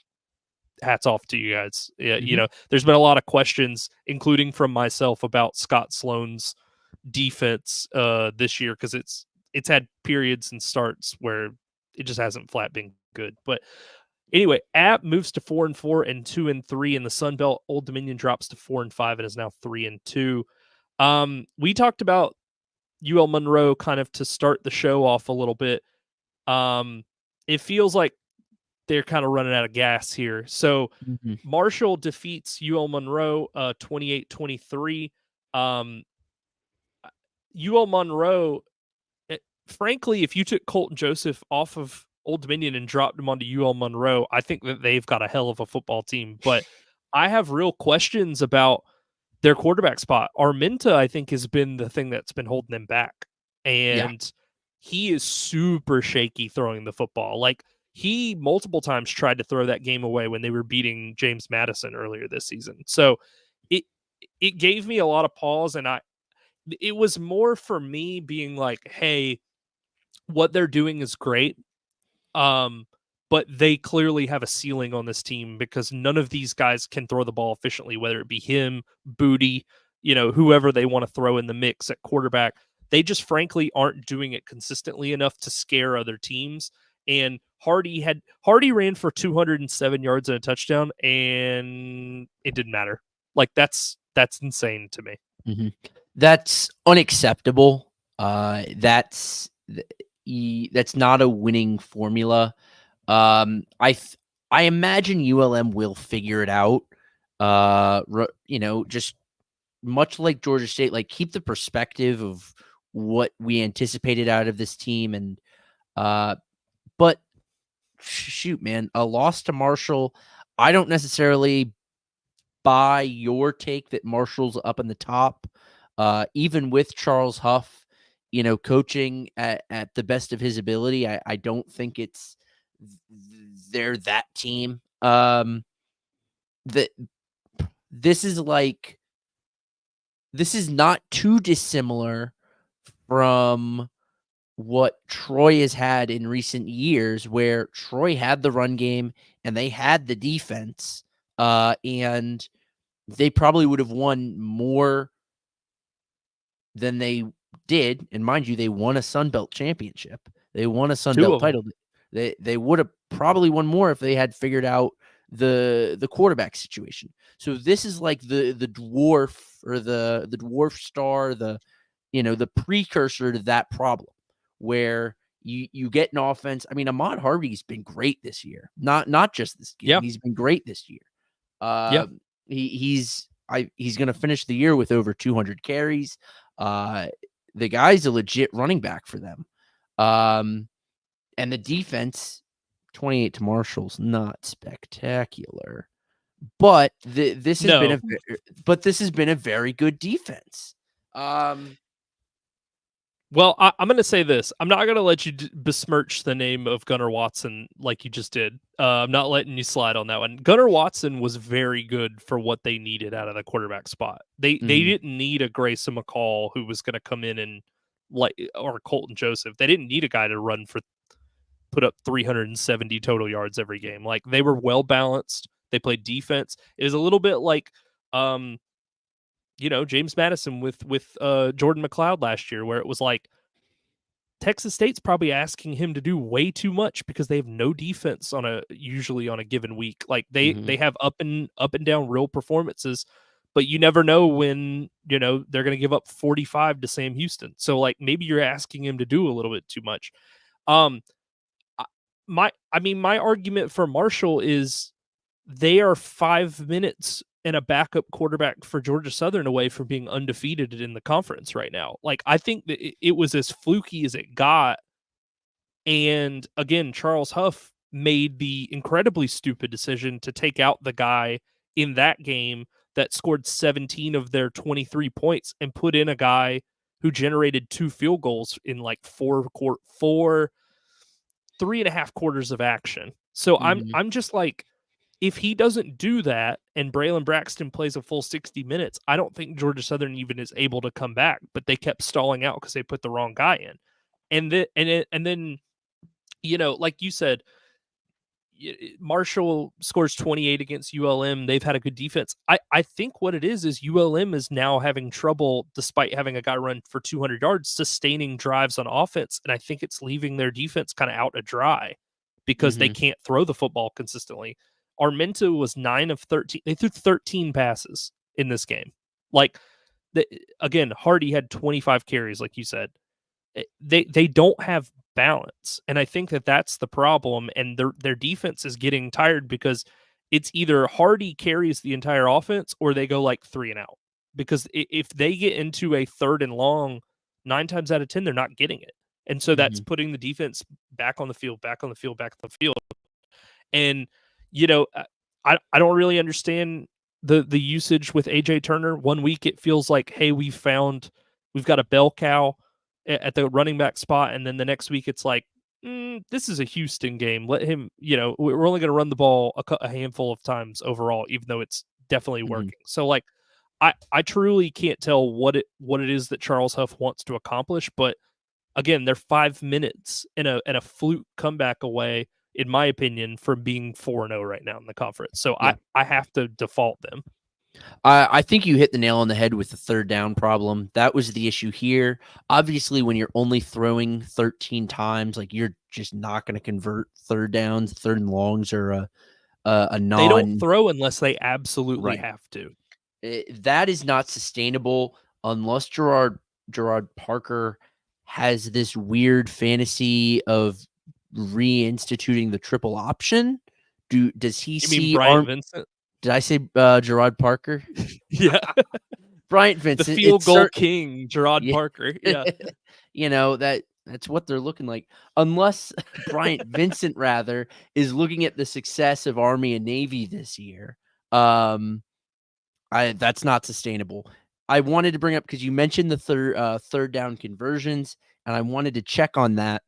hats off to you guys. There's been a lot of questions, including from myself, about Scott Sloan's defense this year, because it's had periods and starts where it just hasn't flat been good. But anyway, App moves to 4-4 and 2-3 in the Sun Belt. Old Dominion drops to 4-5 and is now 3-2. We talked about UL Monroe kind of to start the show off a little bit. It feels like they're kind of running out of gas here. So Marshall defeats UL Monroe 28-23. UL Monroe, frankly, if you took Colton Joseph off of Old Dominion and dropped him onto UL Monroe, I think that they've got a hell of a football team. But I have real questions about their quarterback spot. Arminta, I think, has been the thing that's been holding them back. And he is super shaky throwing the football. Like, he multiple times tried to throw that game away when they were beating James Madison earlier this season. So it gave me a lot of pause, and it was more for me being like, hey, what they're doing is great. But they clearly have a ceiling on this team, because none of these guys can throw the ball efficiently, whether it be him, Booty, whoever they want to throw in the mix at quarterback. They just frankly aren't doing it consistently enough to scare other teams. And Hardy ran for 207 yards and a touchdown, and it didn't matter. Like, that's insane to me. Mm-hmm. That's unacceptable. That's not a winning formula. I imagine ULM will figure it out. Just much like Georgia State, like, keep the perspective of what we anticipated out of this team. And, but shoot, man, a loss to Marshall, I don't necessarily buy your take that Marshall's up in the top, even with Charles Huff, coaching at the best of his ability. I don't think they're that team. This is not too dissimilar from what Troy has had in recent years, where Troy had the run game and they had the defense, and they probably would have won more than they did. And mind you, they won a Sun Belt championship. They won a Sun Belt title. They would have probably won more if they had figured out the quarterback situation. So this is like the dwarf, or the dwarf star, the precursor to that problem, where you get an offense. I mean, Ahmad Harvey's been great this year. Not just this game. Yeah. He's been great this year. He's going to finish the year with over 200 carries. The guy's a legit running back for them. And the defense, 28 to Marshall's not spectacular, but this has been a very good defense. Well, I'm going to say this. I'm not going to let you besmirch the name of Gunnar Watson like you just did. I'm not letting you slide on that one. Gunnar Watson was very good for what they needed out of the quarterback spot. They didn't need a Grayson McCall who was going to come in and or Colton Joseph. They didn't need a guy to put up 370 total yards every game. Like, they were well balanced. They played defense. It was a little bit like James Madison with Jordan McLeod last year, where it was like Texas State's probably asking him to do way too much because they have no defense usually on a given week. Like, they have up and down real performances, but you never know when they're going to give up 45 to Sam Houston. So, like, maybe you're asking him to do a little bit too much. My argument for Marshall is they are 5 minutes and a backup quarterback for Georgia Southern away from being undefeated in the conference right now. Like, I think that it was as fluky as it got. And again, Charles Huff made the incredibly stupid decision to take out the guy in that game that scored 17 of their 23 points and put in a guy who generated 2 field goals in like 3.5 quarters of action. So I'm just like, if he doesn't do that and Braylon Braxton plays a full 60 minutes, I don't think Georgia Southern even is able to come back. But they kept stalling out because they put the wrong guy in. And then like you said, Marshall scores 28 against ULM. They've had a good defense. I think what it is ULM is now having trouble, despite having a guy run for 200 yards, sustaining drives on offense. And I think it's leaving their defense kind of out to dry because they Mm-hmm. can't throw the football consistently. Armenta was 9 of 13. They threw 13 passes in this game. Like, again, Hardy had 25 carries, like you said. They don't have balance, and I think that's the problem. And their defense is getting tired because it's either Hardy carries the entire offense or they go like 3 and out. Because if they get into a 3rd and long, 9 times out of 10 they're not getting it, and so that's Mm-hmm. putting the defense back on the field, back on the field, back on the field. And you know, I don't really understand the usage with AJ Turner. One week it feels like, hey, we've got a bell cow at the running back spot, and then the next week it's like, this is a Houston game. Let him, we're only going to run the ball a handful of times overall, even though it's definitely Mm-hmm. working. So like, I truly can't tell what it is that Charles Huff wants to accomplish, but again, they're 5 minutes and a fluke comeback away, in my opinion, from being 4-0 right now in the conference. So Yeah. I have to default them. I think you hit the nail on the head with the 3rd down problem. That was the issue here. Obviously, when you're only throwing 13 times, like you're just not going to convert 3rd downs, 3rd and longs, or a They don't non throw unless they absolutely right. have to. That is not sustainable unless Gerard Parker has this weird fantasy of reinstituting the triple option. Does he You mean see Bryant Vincent? Did I say Gerard Parker? Yeah. Bryant The Vincent. field goal king, Gerard Yeah. Parker. Yeah. That's what they're looking like. Unless Bryant Vincent rather is looking at the success of Army and Navy this year. That's not sustainable. I wanted to bring up because you mentioned the third down conversions, and I wanted to check on that.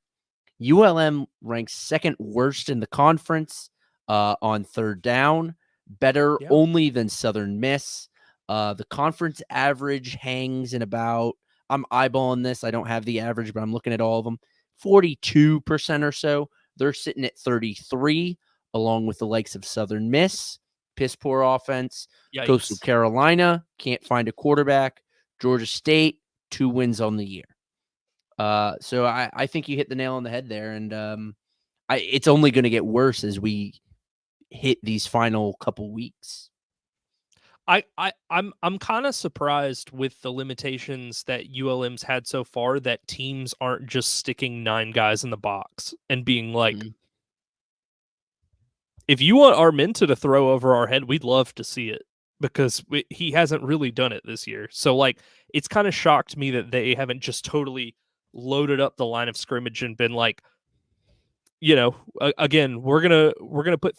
ULM ranks 2nd worst in the conference on 3rd down, better Yeah. only than Southern Miss. The conference average hangs in about, I'm eyeballing this, I don't have the average, but I'm looking at all of them, 42% or so. They're sitting at 33, along with the likes of Southern Miss, piss poor offense. Coastal Yikes. Carolina can't find a quarterback. Georgia State, 2 wins on the year. So I think you hit the nail on the head there, and it's only going to get worse as we hit these final couple weeks. I'm kind of surprised with the limitations that ULM's had so far that teams aren't just sticking 9 guys in the box and being like, if you want Armenta to throw over our head, we'd love to see it, because he hasn't really done it this year. So like, it's kind of shocked me that they haven't just totally loaded up the line of scrimmage and been like, again, we're gonna put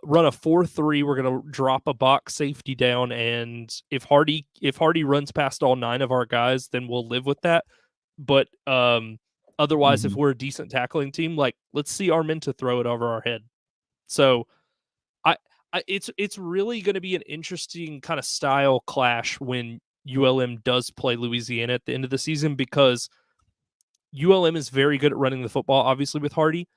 run a 4-3. We're gonna drop a box safety down, and if Hardy runs past all 9 of our guys, then we'll live with that. But otherwise, if we're a decent tackling team, like, let's see Armenta throw it over our head. So it's really going to be an interesting kind of style clash when ULM does play Louisiana at the end of the season, because ULM is very good at running the football, obviously, with Hardy,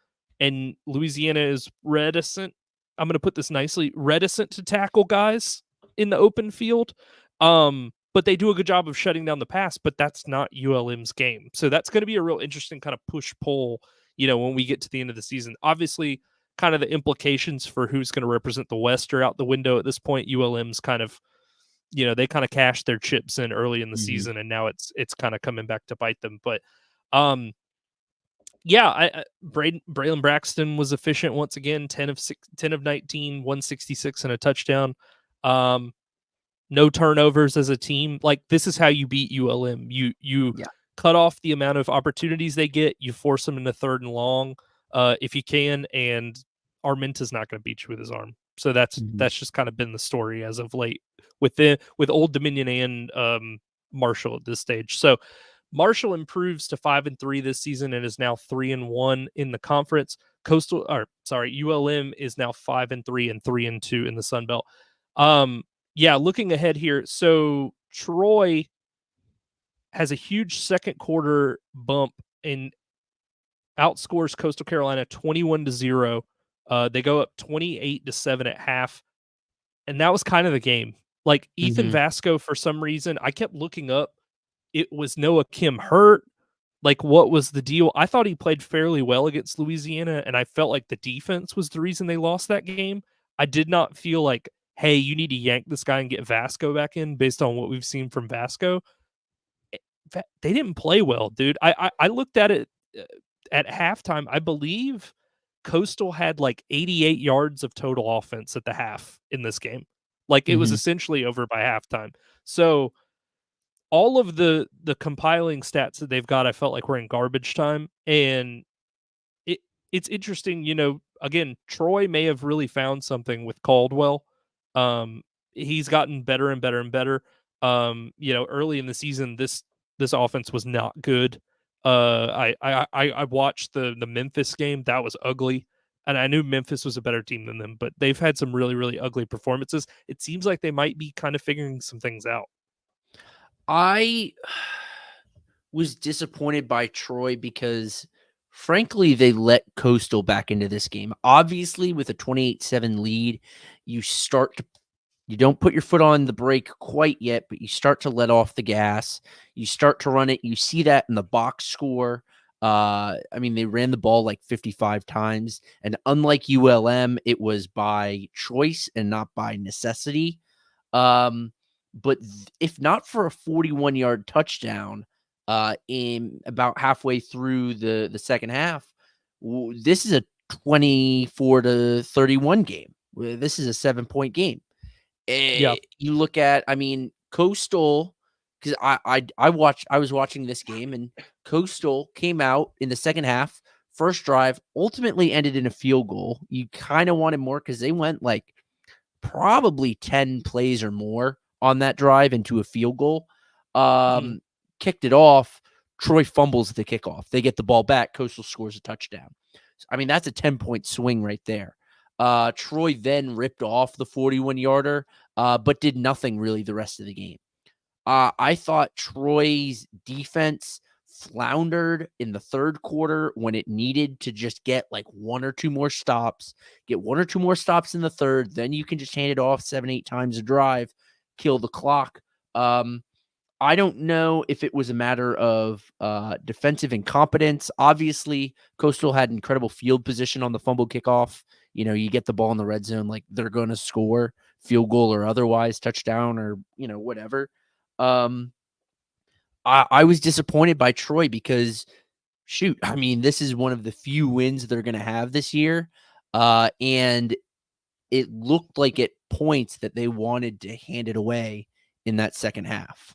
and Louisiana is reticent. I'm going to put this nicely, reticent to tackle guys in the open field. But they do a good job of shutting down the pass, but that's not ULM's game. So that's going to be a real interesting kind of push-pull, when we get to the end of the season. Obviously, kind of the implications for who's going to represent the West are out the window at this point. ULM's kind of, they kind of cashed their chips in early in the season, and now it's kind of coming back to bite them. But Braylon Braxton was efficient once again, 10 of 19, 166 and a touchdown. No turnovers as a team. Like, this is how you beat ULM. You cut off the amount of opportunities they get. You force them into 3rd and long, if you can, and Armenta's not going to beat you with his arm. So that's just kind of been the story as of late with Old Dominion and Marshall at this stage. So Marshall improves to 5-3 this season and is now 3-1 in the conference. ULM is now 5-3 and 3-2 in the Sun Belt. Looking ahead here, so Troy has a huge 2nd quarter bump and outscores Coastal Carolina 21-0 They go up 28-7 at half, and that was kind of the game. Like Ethan Mhm. Vasco, for some reason, I kept looking up. It was Noah Kim hurt. Like, what was the deal? I thought he played fairly well against Louisiana, and I felt like the defense was the reason they lost that game. I did not feel like, hey, you need to yank this guy and get Vasco back in based on what we've seen from Vasco. They didn't play well, dude. I looked at it at halftime. I believe Coastal had like 88 yards of total offense at the half in this game. Like it was Mhm. essentially over by halftime. So all of the compiling stats that they've got, I felt like were in garbage time, and it it's interesting. Again, Troy may have really found something with Caldwell. Um, he's gotten better and better and better. Early in the season, this offense was not good. I watched the Memphis game. That was ugly. And I knew Memphis was a better team than them, but they've had some really, really ugly performances. It seems like they might be kind of figuring some things out. I was disappointed by Troy because, frankly, they let Coastal back into this game. Obviously, with a 28-7 lead, you don't put your foot on the brake quite yet, but you start to let off the gas. You start to run it. You see that in the box score. They ran the ball like 55 times, and unlike ULM, it was by choice and not by necessity. But if not for a 41-yard touchdown in about halfway through the second half, this is a 24-31 game. This is a 7-point game. Yeah. You look at, Coastal, because I was watching this game, and Coastal came out in the second half, first drive, ultimately ended in a field goal. You kind of wanted more because they went like probably 10 plays or more on that drive into a field goal. Mhm. Kicked it off. Troy fumbles the kickoff. They get the ball back. Coastal scores a touchdown. That's a 10-point swing right there. Troy then ripped off the 41-yarder, but did nothing really the rest of the game. I thought Troy's defense floundered in the third quarter when it needed to just get like one or two more stops, get one or two more stops in the third. Then you can just hand it off 7-8 times a drive, kill the clock. I don't know if it was a matter of defensive incompetence. Obviously, Coastal had incredible field position on the fumble kickoff. You get the ball in the red zone, like they're going to score, field goal or otherwise, touchdown or, whatever. Um, I was disappointed by Troy because, shoot, this is one of the few wins they're going to have this year. And it looked like at points that they wanted to hand it away in that second half.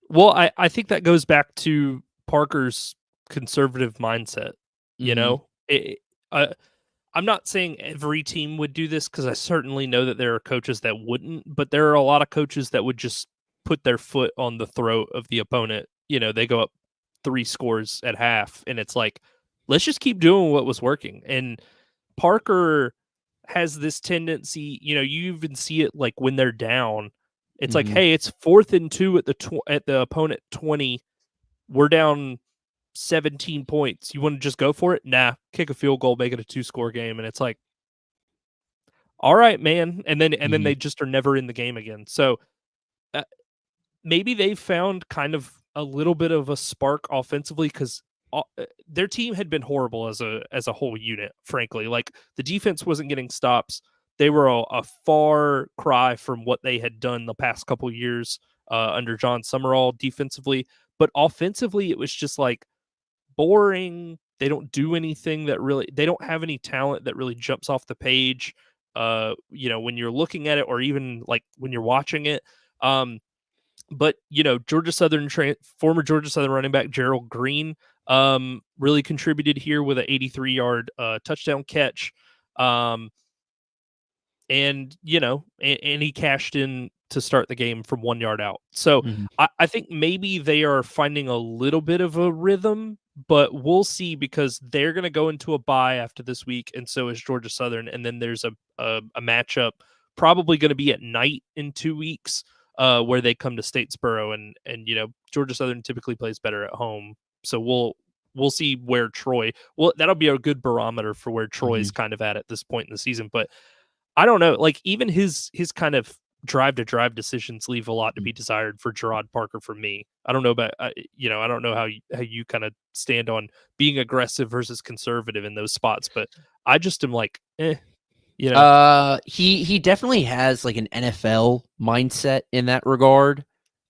Well, I think that goes back to Parker's conservative mindset. You Mhm. know, I'm not saying every team would do this because I certainly know that there are coaches that wouldn't, but there are a lot of coaches that would just put their foot on the throat of the opponent. They go up 3 scores at half, and it's like, let's just keep doing what was working. And Parker has this tendency, you even see it like when they're down. It's like, Mhm. hey, it's 4th and 2 at the opponent 20. We're down 17 points. You want to just go for it? Nah, kick a field goal, make it a 2-score game. And it's like, all right, man. And then Mhm. they just are never in the game again. So uh, maybe they found kind of a little bit of a spark offensively because their team had been horrible as a whole unit. Frankly, like the defense wasn't getting stops. They were a far cry from what they had done the past couple years under John Summerall defensively. But offensively, it was just like boring. They don't do anything that really. They don't have any talent that really jumps off the page. When you're looking at it, or even like when you're watching it. But former Georgia Southern running back Gerald Green really contributed here with an 83-yard touchdown catch. Um, and he cashed in to start the game from 1 yard out. So Mhm. I think maybe they are finding a little bit of a rhythm, but we'll see because they're going to go into a bye after this week, and so is Georgia Southern, and then there's a matchup probably going to be at night in 2 weeks, where they come to Statesboro, and Georgia Southern typically plays better at home, so we'll see where Troy. Well, that'll be a good barometer for where Troy's Mhm. kind of at this point in the season. But I don't know. Like even his kind of drive to drive decisions leave a lot to be desired for Gerard Parker for me. I don't know about I don't know how you kind of stand on being aggressive versus conservative in those spots, but I just am like, you know. He definitely has like an NFL mindset in that regard,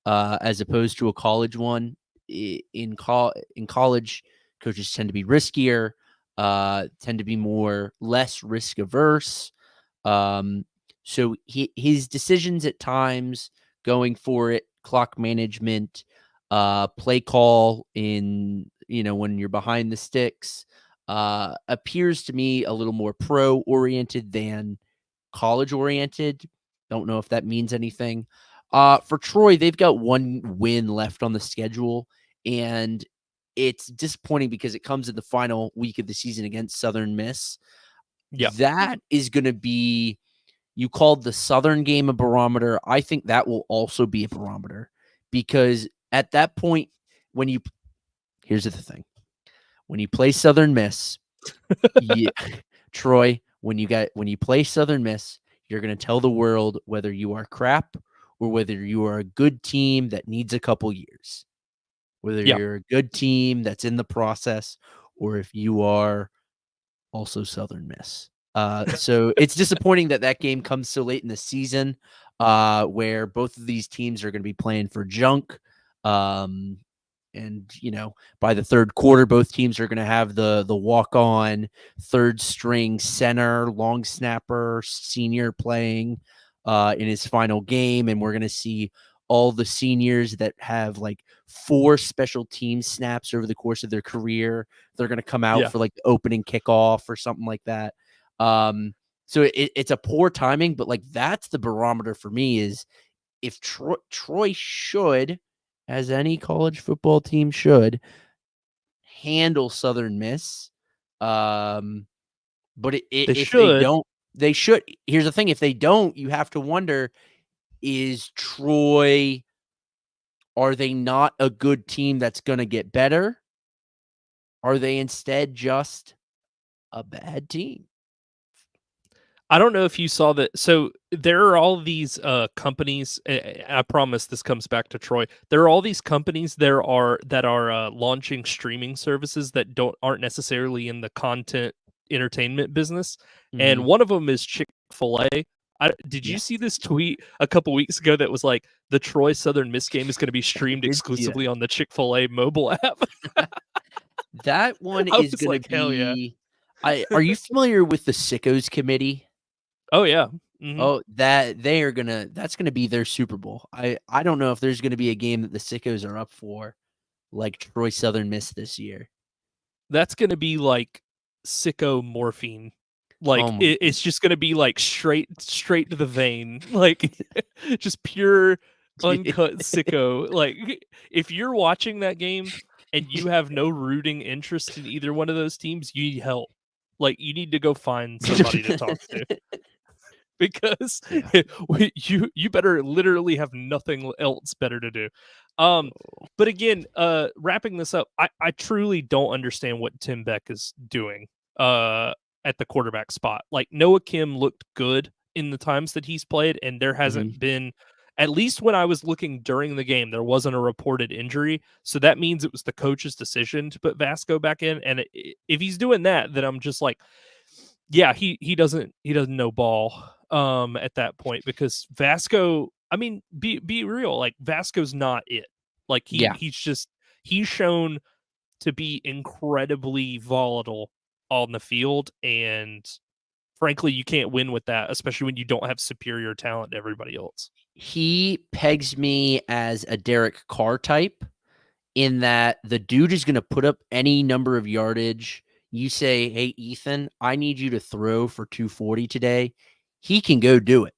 as opposed to a college one. In college, coaches tend to be riskier, tend to be less risk averse. Um, so his decisions at times, going for it, clock management, play call in when you're behind the sticks, appears to me a little more pro oriented than college oriented. Don't know if that means anything. For Troy, they've got one win left on the schedule, and it's disappointing because it comes in the final week of the season against Southern Miss. Yeah. That is going to be, you called the Southern game a barometer. I think that will also be a barometer because at that point, when here's the thing, when you play Southern Miss, yeah, Troy, when you play Southern Miss, you're going to tell the world whether you are crap or whether you are a good team that needs a couple years. Whether Yeah. you're a good team that's in the process or if you are also Southern Miss. So it's disappointing that game comes so late in the season, where both of these teams are going to be playing for junk. Um, and by the third quarter, both teams are going to have the walk-on third string center, long snapper, senior playing in his final game, and we're going to see all the seniors that have like 4 special team snaps over the course of their career. They're going to come out Yeah. for like the opening kickoff or something like that. So it's a poor timing, but like that's the barometer for me is if Troy should, as any college football team should, handle Southern Miss. But They if they should. don't, they should. Here's the thing: if they don't, you have to wonder: is Troy? Are they not a good team that's going to get better? Are they instead just a bad team? I don't know if you saw that. So there are all these companies. I promise this comes back to Troy. There are all these companies that are launching streaming services that aren't necessarily in the content entertainment business, and Mhm. one of them is Chick-fil-A. Did you see Yes, this tweet a couple weeks ago that was like the Troy Southern Miss game is going to be I streamed did see exclusively that. on the Chick-fil-A mobile app? That one I is was going to like, hell yeah. be. Are you familiar with the Sickos Committee? Oh yeah. Hmm. Oh, that's gonna be their Super Bowl. I don't know if there's gonna be a game that the Sickos are up for, like Troy Southern Miss this year. That's gonna be like sicko morphine. Oh Like my it's just gonna be like straight to the vein, like just pure god. uncut sicko. Like if you're watching that game and you have no rooting interest in either one of those teams, you need help. Like you need to go find somebody to talk to because Yeah. you better literally have nothing else better to do. Um, but again, wrapping this up, I truly don't understand what Tim Beck is doing at the quarterback spot. Like Noah Kim looked good in the times that he's played, and there Mhm. hasn't been, at least when I was looking during the game, there wasn't a reported injury. So that means it was the coach's decision to put Vasco back in. And if he's doing that, then I'm just like, yeah, he doesn't know ball at that point because Vasco, I mean, be real, like Vasco's not it. Like Yeah. he's shown to be incredibly volatile on the field, and frankly, you can't win with that, especially when you don't have superior talent to everybody else. He pegs me as a Derek Carr type in that the dude is gonna put up any number of yardage. You say, "Hey, Ethan, I need you to throw for 240 today." He can go do it.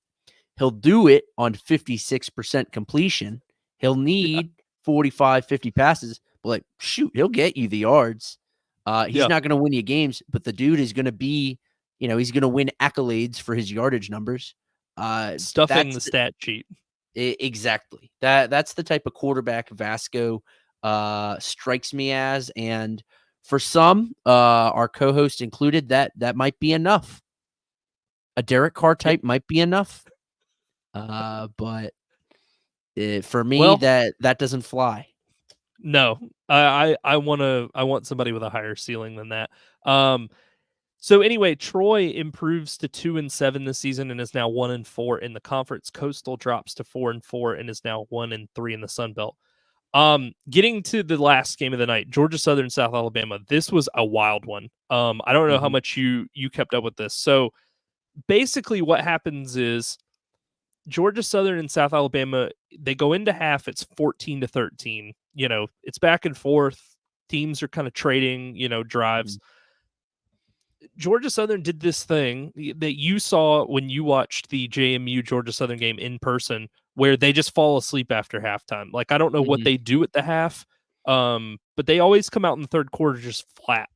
He'll do it on 56% completion. He'll Yeah, need 45, 50 passes, but like, shoot, he'll get you the yards. He's yeah, not going to win you games, but the dude is going to be, he's going to win accolades for his yardage numbers. stuffing That's the stat sheet. exactly that's the type of quarterback Vasco strikes me as. And For some, our co-host included, that might be enough. A Derek Carr Yep. type might be enough. But for me, Well, that doesn't fly. no, I want somebody with a higher ceiling than that. So anyway, Troy improves to 2-7 this season and is now 1-4 in the conference. Coastal drops to 4-4 and is now 1-3 in the Sun Belt. Getting to the last game of the night, Georgia Southern, South Alabama. This was a wild one. I don't know how much you kept up with this. So basically, what happens is Georgia Southern and South Alabama, they go into half, it's 14-13. It's back and forth. Teams are kind of trading, drives. Georgia Southern did this thing that you saw when you watched the JMU Georgia Southern game in person, where they just fall asleep after halftime. Like, I don't know what they do at the half, but they always come out in the third quarter just flat.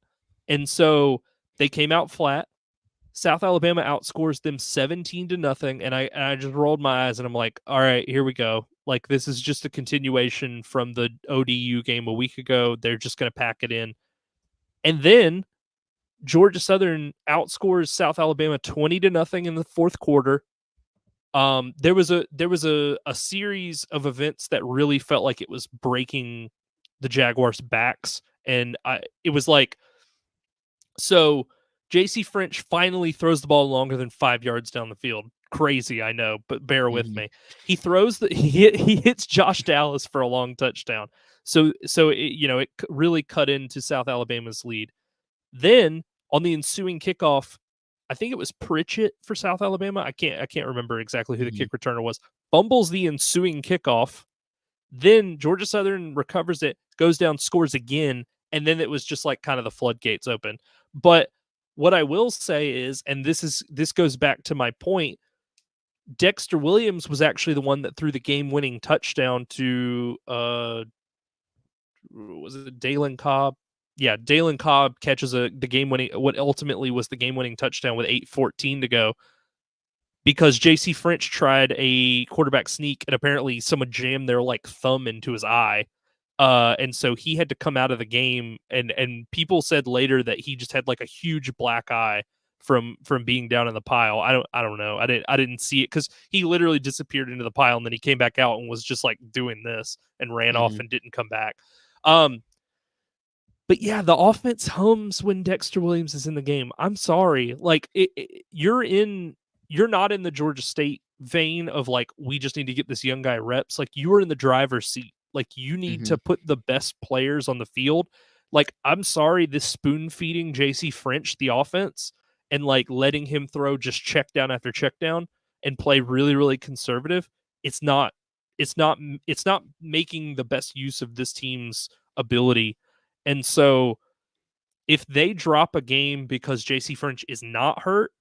And so they came out flat. South Alabama outscores them 17-0, and I just rolled my eyes and I'm like, all right, here we go. Like, this is just a continuation from the ODU game a week ago. They're just going to pack it in. And then Georgia Southern outscores South Alabama 20-0 in the fourth quarter. There was a series of events that really felt like it was breaking the Jaguars' backs, and it was like, so JC French finally throws the ball longer than 5 yards down the field. Crazy, I know, but bear with me. He throws he hits Josh Dallas for a long touchdown. So it really cut into South Alabama's lead. Then on the ensuing kickoff, I think it was Pritchett for South Alabama. I can't remember exactly who the kick returner was. Fumbles the ensuing kickoff. Then Georgia Southern recovers it, goes down, scores again, and then it was just like kind of the floodgates open. But what I will say is, and this goes back to my point, Dexter Williams was actually the one that threw the game-winning touchdown to was it Dalen Cobb? Yeah, Dalen Cobb catches the game-winning, what ultimately was the game-winning touchdown with 8:14 to go, because JC French tried a quarterback sneak and apparently someone jammed their like thumb into his eye. And so he had to come out of the game, and people said later that he just had like a huge black eye from being down in the pile. I don't know. I didn't see it because he literally disappeared into the pile and then he came back out and was just like doing this and ran off and didn't come back. But yeah, the offense hums when Dexter Williams is in the game. I'm sorry. Like, you're not in the Georgia State vein of like, we just need to get this young guy reps. Like, you are in the driver's seat. Like, you need to put the best players on the field. Like, I'm sorry, this spoon feeding JC French the offense and like letting him throw just check down after check down and play really, really conservative. It's not making the best use of this team's ability. And so if they drop a game because JC French is not hurt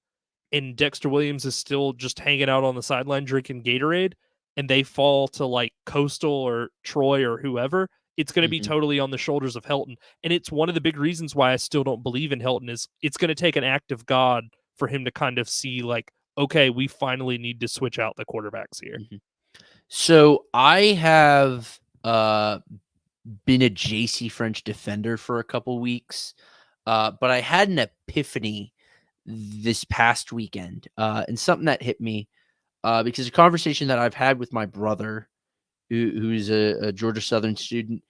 and Dexter Williams is still just hanging out on the sideline drinking Gatorade, and they fall to like Coastal or Troy or whoever, it's going to be totally on the shoulders of Helton. And it's one of the big reasons why I still don't believe in Helton is it's going to take an act of God for him to kind of see like, okay, we finally need to switch out the quarterbacks here. So I have been a JC French defender for a couple weeks, but I had an epiphany this past weekend, and something that hit me because a conversation that I've had with my brother, who's a Georgia Southern student,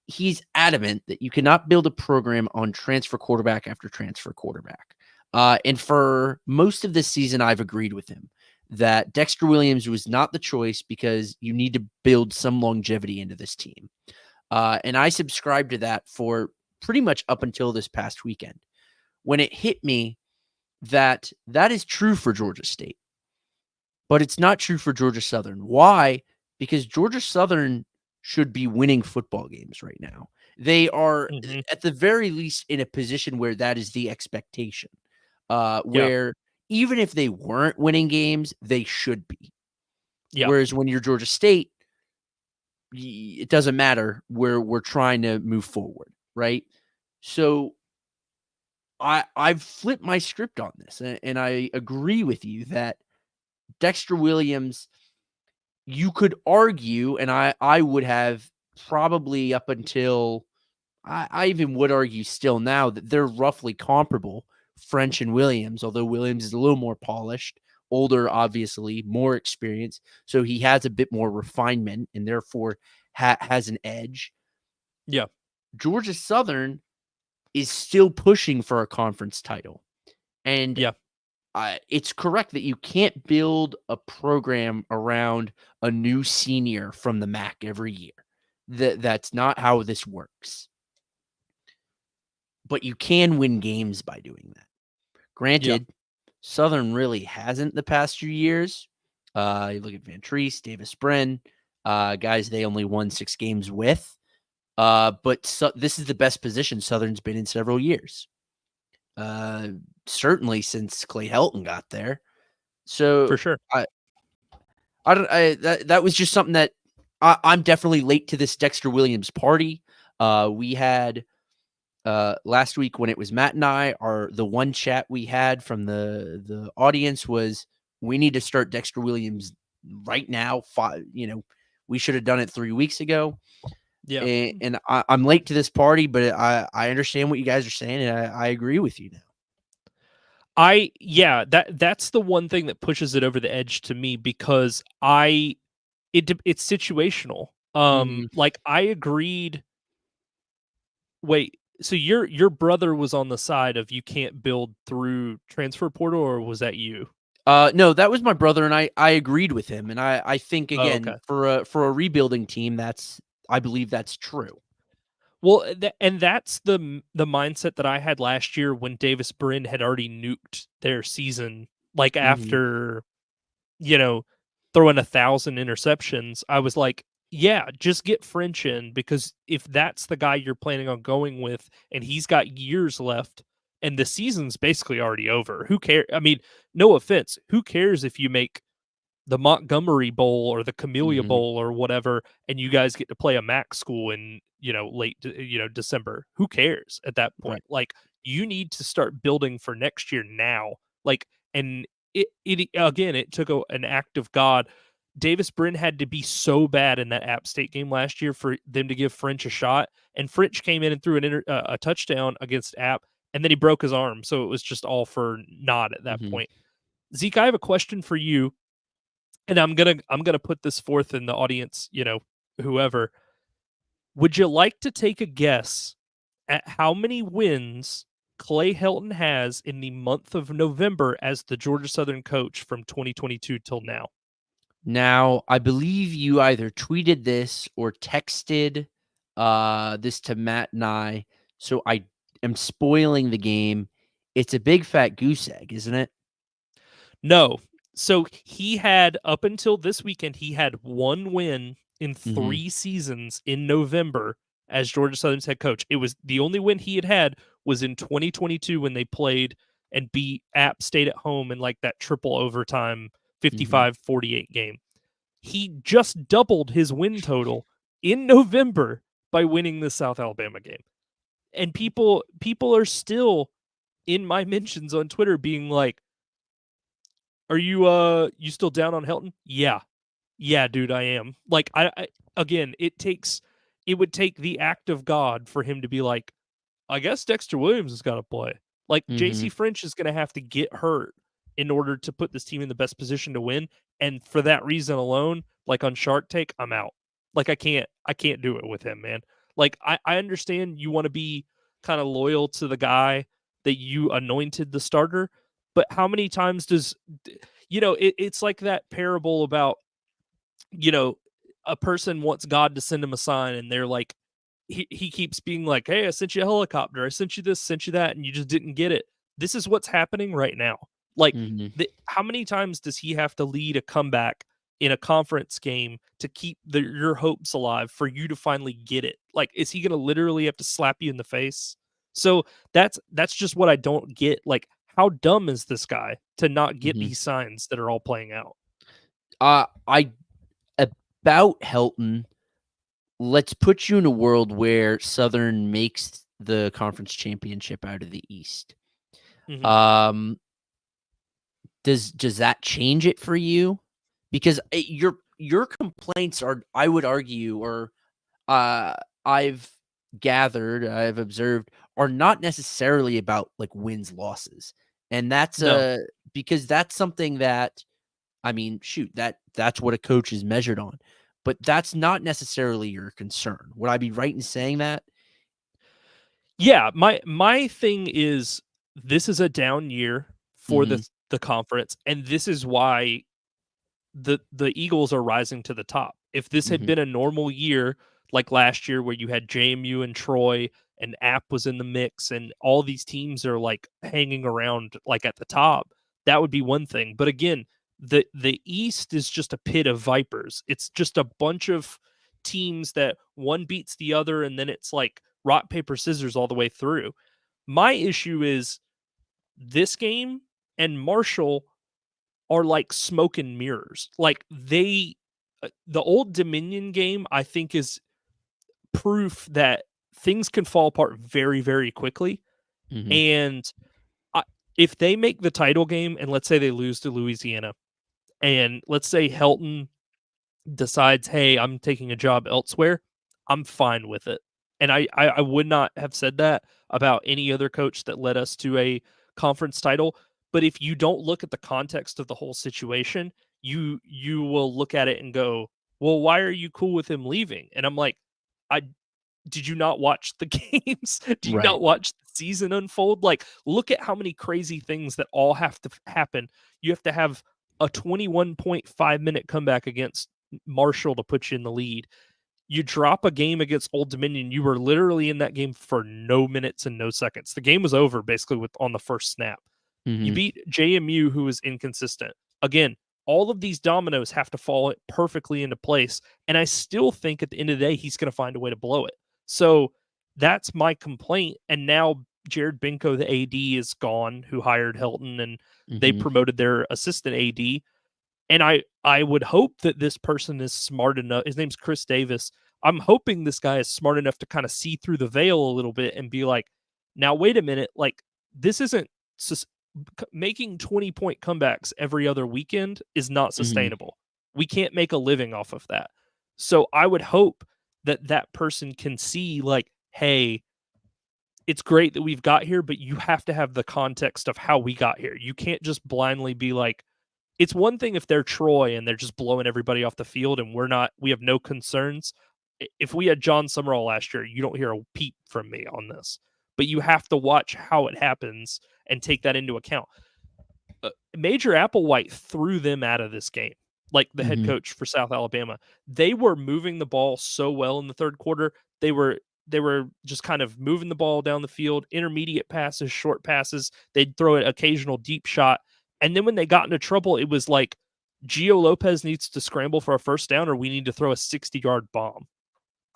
he's adamant that you cannot build a program on transfer quarterback after transfer quarterback. And for most of this season, I've agreed with him that Dexter Williams was not the choice because you need to build some longevity into this team. And I subscribed to that for pretty much up until this past weekend, when it hit me that is true for Georgia State, but it's not true for Georgia Southern. Why? Because Georgia Southern should be winning football games right now. They are, at the very least, in a position where that is the expectation, where even if they weren't winning games, they should be. Whereas when you're Georgia State, it doesn't matter. We're trying to move forward, right? So I've flipped my script on this, and I agree with you that Dexter Williams, you could argue, and I would have probably up until I even would argue still now that they're roughly comparable, French and Williams, although Williams is a little more polished, older, obviously, more experience. So he has a bit more refinement and therefore has an edge. Yeah. Georgia Southern is still pushing for a conference title. And Yeah. it's correct that you can't build a program around a new senior from the MAC every year. That's not how this works. But you can win games by doing that. Yeah. Granted, Southern really hasn't the past few years. You look at Van Treese, Davis Brin, guys they only won 6 games with. But this is the best position Southern's been in several years. Certainly since Clay Helton got there. For So sure. that was just something that I'm definitely late to this Dexter Williams party. We had last week when it was Matt and I, the one chat we had from the audience was we need to start Dexter Williams right now. We should have done it 3 weeks ago. Yeah. And I'm late to this party, but I understand what you guys are saying, and I agree with you now. That's the one thing that pushes it over the edge to me because it's situational. Like I agreed. Wait, so your brother was on the side of you can't build through transfer portal, or was that you? No, that was my brother, and I agreed with him, and I think Oh, again okay. for a rebuilding team, I believe that's true. Well, and that's the mindset that I had last year when Davis Brin had already nuked their season. Like after, throwing 1,000 interceptions, I was like, yeah, just get French in because if that's the guy you're planning on going with, and he's got years left, and the season's basically already over. Who cares? I mean, no offense, who cares if you make the Montgomery Bowl or the Camellia Mhm. Bowl or whatever, and you guys get to play a MAC school in late December. Who cares at that Right. point? Like you need to start building for next year now. Like and it again, it took an act of God. Davis Brin had to be so bad in that App State game last year for them to give French a shot, and French came in and threw a touchdown against App, and then he broke his arm, so it was just all for naught at that Mhm. point. Zeke, I have a question for you, and I'm gonna put this forth in the audience, whoever. Would you like to take a guess at how many wins Clay Helton has in the month of November as the Georgia Southern coach from 2022 till now? Now, I believe you either tweeted this or texted this to Matt and I, so I am spoiling the game. It's a big fat goose egg, isn't it? No. So he had up until this weekend, he had one win in Mhm. 3 seasons in November as Georgia Southern's head coach. It was the only win he had was in 2022 when they played and beat App State at home in like that triple overtime Mhm. 55-48 game. He just doubled his win total in November by winning the South Alabama game. And people are still in my mentions on Twitter being like, "Are you still down on Helton?" Yeah. Yeah, dude, I am. Like I again, it would take the act of God for him to be like, I guess Dexter Williams is gonna play. Like JC Mhm. French is gonna have to get hurt in order to put this team in the best position to win. And for that reason alone, like on Shark Tank, I'm out. Like I can't do it with him, man. Like I understand you want to be kind of loyal to the guy that you anointed the starter, but how many times does it's like that parable about, you know, a person wants God to send him a sign and they're like he keeps being like, "Hey, I sent you a helicopter. I sent you this, sent you that," and you just didn't get it. This is what's happening right now. Like, Mhm. how many times does he have to lead a comeback in a conference game to keep your hopes alive for you to finally get it? Like, is he going to literally have to slap you in the face? So that's just what I don't get. Like, how dumb is this guy to not get Mhm. these signs that are all playing out? I about Helton, let's put you in a world where Southern makes the conference championship out of the East. Hmm. Um, does that change it for you? Because your complaints are, I would argue, or uh, I've gathered, I've observed, are not necessarily about like wins losses, and that's No. because that's something that, I mean, shoot, that's what a coach is measured on, but that's not necessarily your concern. Would I be right in saying that? Yeah, my thing is this is a down year for Mm-hmm. the conference, and this is why the Eagles are rising to the top. If this had Mm-hmm. been a normal year like last year where you had JMU and Troy and App was in the mix and all these teams are like hanging around like at the top, that would be one thing. But again, the East is just a pit of vipers. It's just a bunch of teams that one beats the other and then it's like rock paper scissors all the way through. My issue is this game and Marshall are like smoke and mirrors. Like the Old Dominion game, I think, is proof that things can fall apart very, very quickly. Mm-hmm. And I, if they make the title game, and let's say they lose to Louisiana, and let's say Helton decides, hey, I'm taking a job elsewhere, I'm fine with it. And I would not have said that about any other coach that led us to a conference title. But if you don't look at the context of the whole situation, you will look at it and go, well, why are you cool with him leaving? And I'm like, I did you not watch the games? Do you Right. not watch the season unfold? Like, look at how many crazy things that all have to happen. You have to have a 21.5-minute comeback against Marshall to put you in the lead. You drop a game against Old Dominion, you were literally in that game for no minutes and no seconds. The game was over basically with on the first snap. You Mm-hmm. beat JMU, who is inconsistent. Again, all of these dominoes have to fall perfectly into place. And I still think at the end of the day, he's going to find a way to blow it. So that's my complaint. And now Jared Binko, the AD, is gone, who hired Helton, and they Mm-hmm. promoted their assistant AD. And I would hope that this person is smart enough. His name's Chris Davis. I'm hoping this guy is smart enough to kind of see through the veil a little bit and be like, now wait a minute, like this isn't making 20-point comebacks every other weekend is not Mm-hmm. sustainable. We can't make a living off of that. So I would hope that that person can see like, hey, it's great that we've got here, but you have to have the context of how we got here. You can't just blindly be like, it's one thing if they're Troy and they're just blowing everybody off the field and we have no concerns. If we had John Summerall last year, you don't hear a peep from me on this. But you have to watch how it happens and take that into account. Major Applewhite threw them out of this game, like the head Mm-hmm. coach for South Alabama. They were moving the ball so well in the third quarter. They were just kind of moving the ball down the field, intermediate passes, short passes. They'd throw an occasional deep shot. And then when they got into trouble, it was like Gio Lopez needs to scramble for a first down or we need to throw a 60-yard bomb.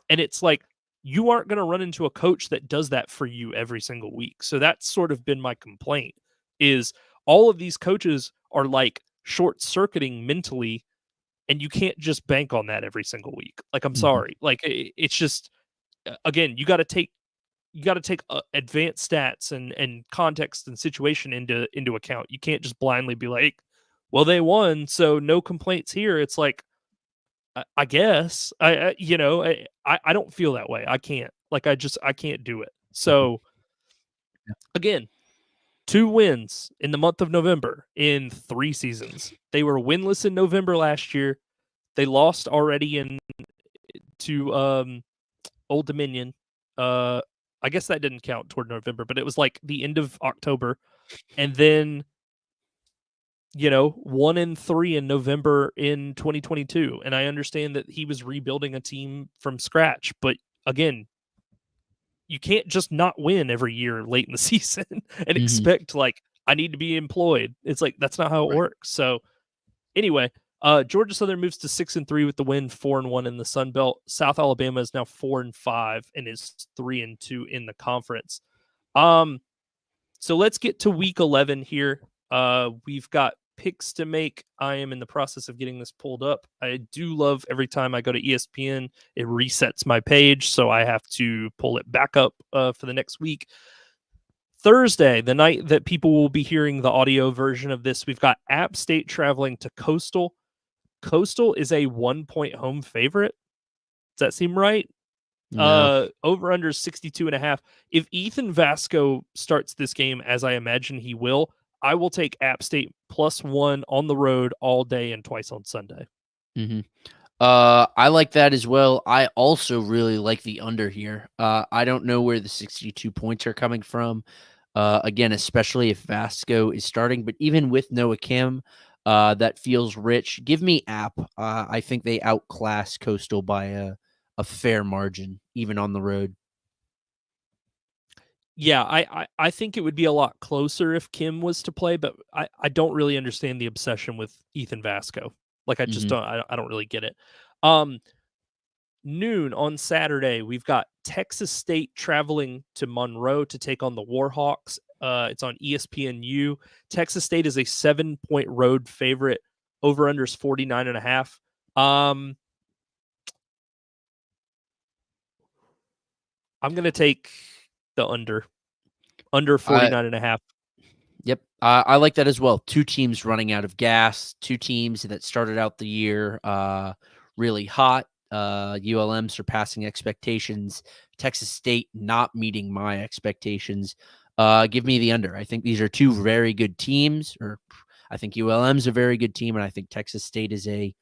And it's like, you aren't going to run into a coach that does that for you every single week. So that's sort of been my complaint is all of these coaches are like short circuiting mentally and you can't just bank on that every single week. Like, I'm Mm-hmm. sorry. Like it's just, again, you got to take advanced stats and context and situation into account. You can't just blindly be like, well, they won, so no complaints here. It's like, I guess I don't feel that way. I can't. Like I can't do it. Mm-hmm. So again, 2 wins in the month of November in 3 seasons. They were winless in November last year. They lost already in to Old Dominion. I guess that didn't count toward November, but it was like the end of October. And then 1-3 in November in 2022. And I understand that he was rebuilding a team from scratch, but again, you can't just not win every year late in the season and Mm-hmm. expect like I need to be employed. It's like that's not how it Right. works. So anyway, Georgia Southern moves to 6-3 with the win, 4-1 in the Sun Belt. South Alabama is now 4-5 and is 3-2 in the conference. So let's get to week 11 here. We've got picks to make. I am in the process of getting this pulled up. I do love every time I go to ESPN, it resets my page, so I have to pull it back up for the next week. Thursday, the night that people will be hearing the audio version of this, we've got App State traveling to Coastal. Coastal is a 1-point home favorite. Does that seem right? No. Over under 62.5. If Ethan Vasco starts this game, as I imagine he will, I will take App State +1 on the road all day and twice on Sunday. Mm-hmm. I like that as well. I also really like the under here. I don't know where the 62 points are coming from. Again, especially if Vasco is starting, but even with Noah Kim, that feels rich. Give me App. I think they outclass Coastal by a fair margin, even on the road. Yeah, I think it would be a lot closer if Kim was to play, but I don't really understand the obsession with Ethan Vasco. Like I just Mm-hmm. I don't really get it. Noon on Saturday, we've got Texas State traveling to Monroe to take on the Warhawks. It's on ESPNU. Texas State is a 7-point road favorite. Over unders 49.5. I'm gonna take the under I 49.5. Yep. I like that as well. Two teams running out of gas, two teams that started out the year really hot. ULM surpassing expectations. Texas State not meeting my expectations. Give me the under. I think these are two very good teams, or I think ULM's a very good team, and I think Texas State is a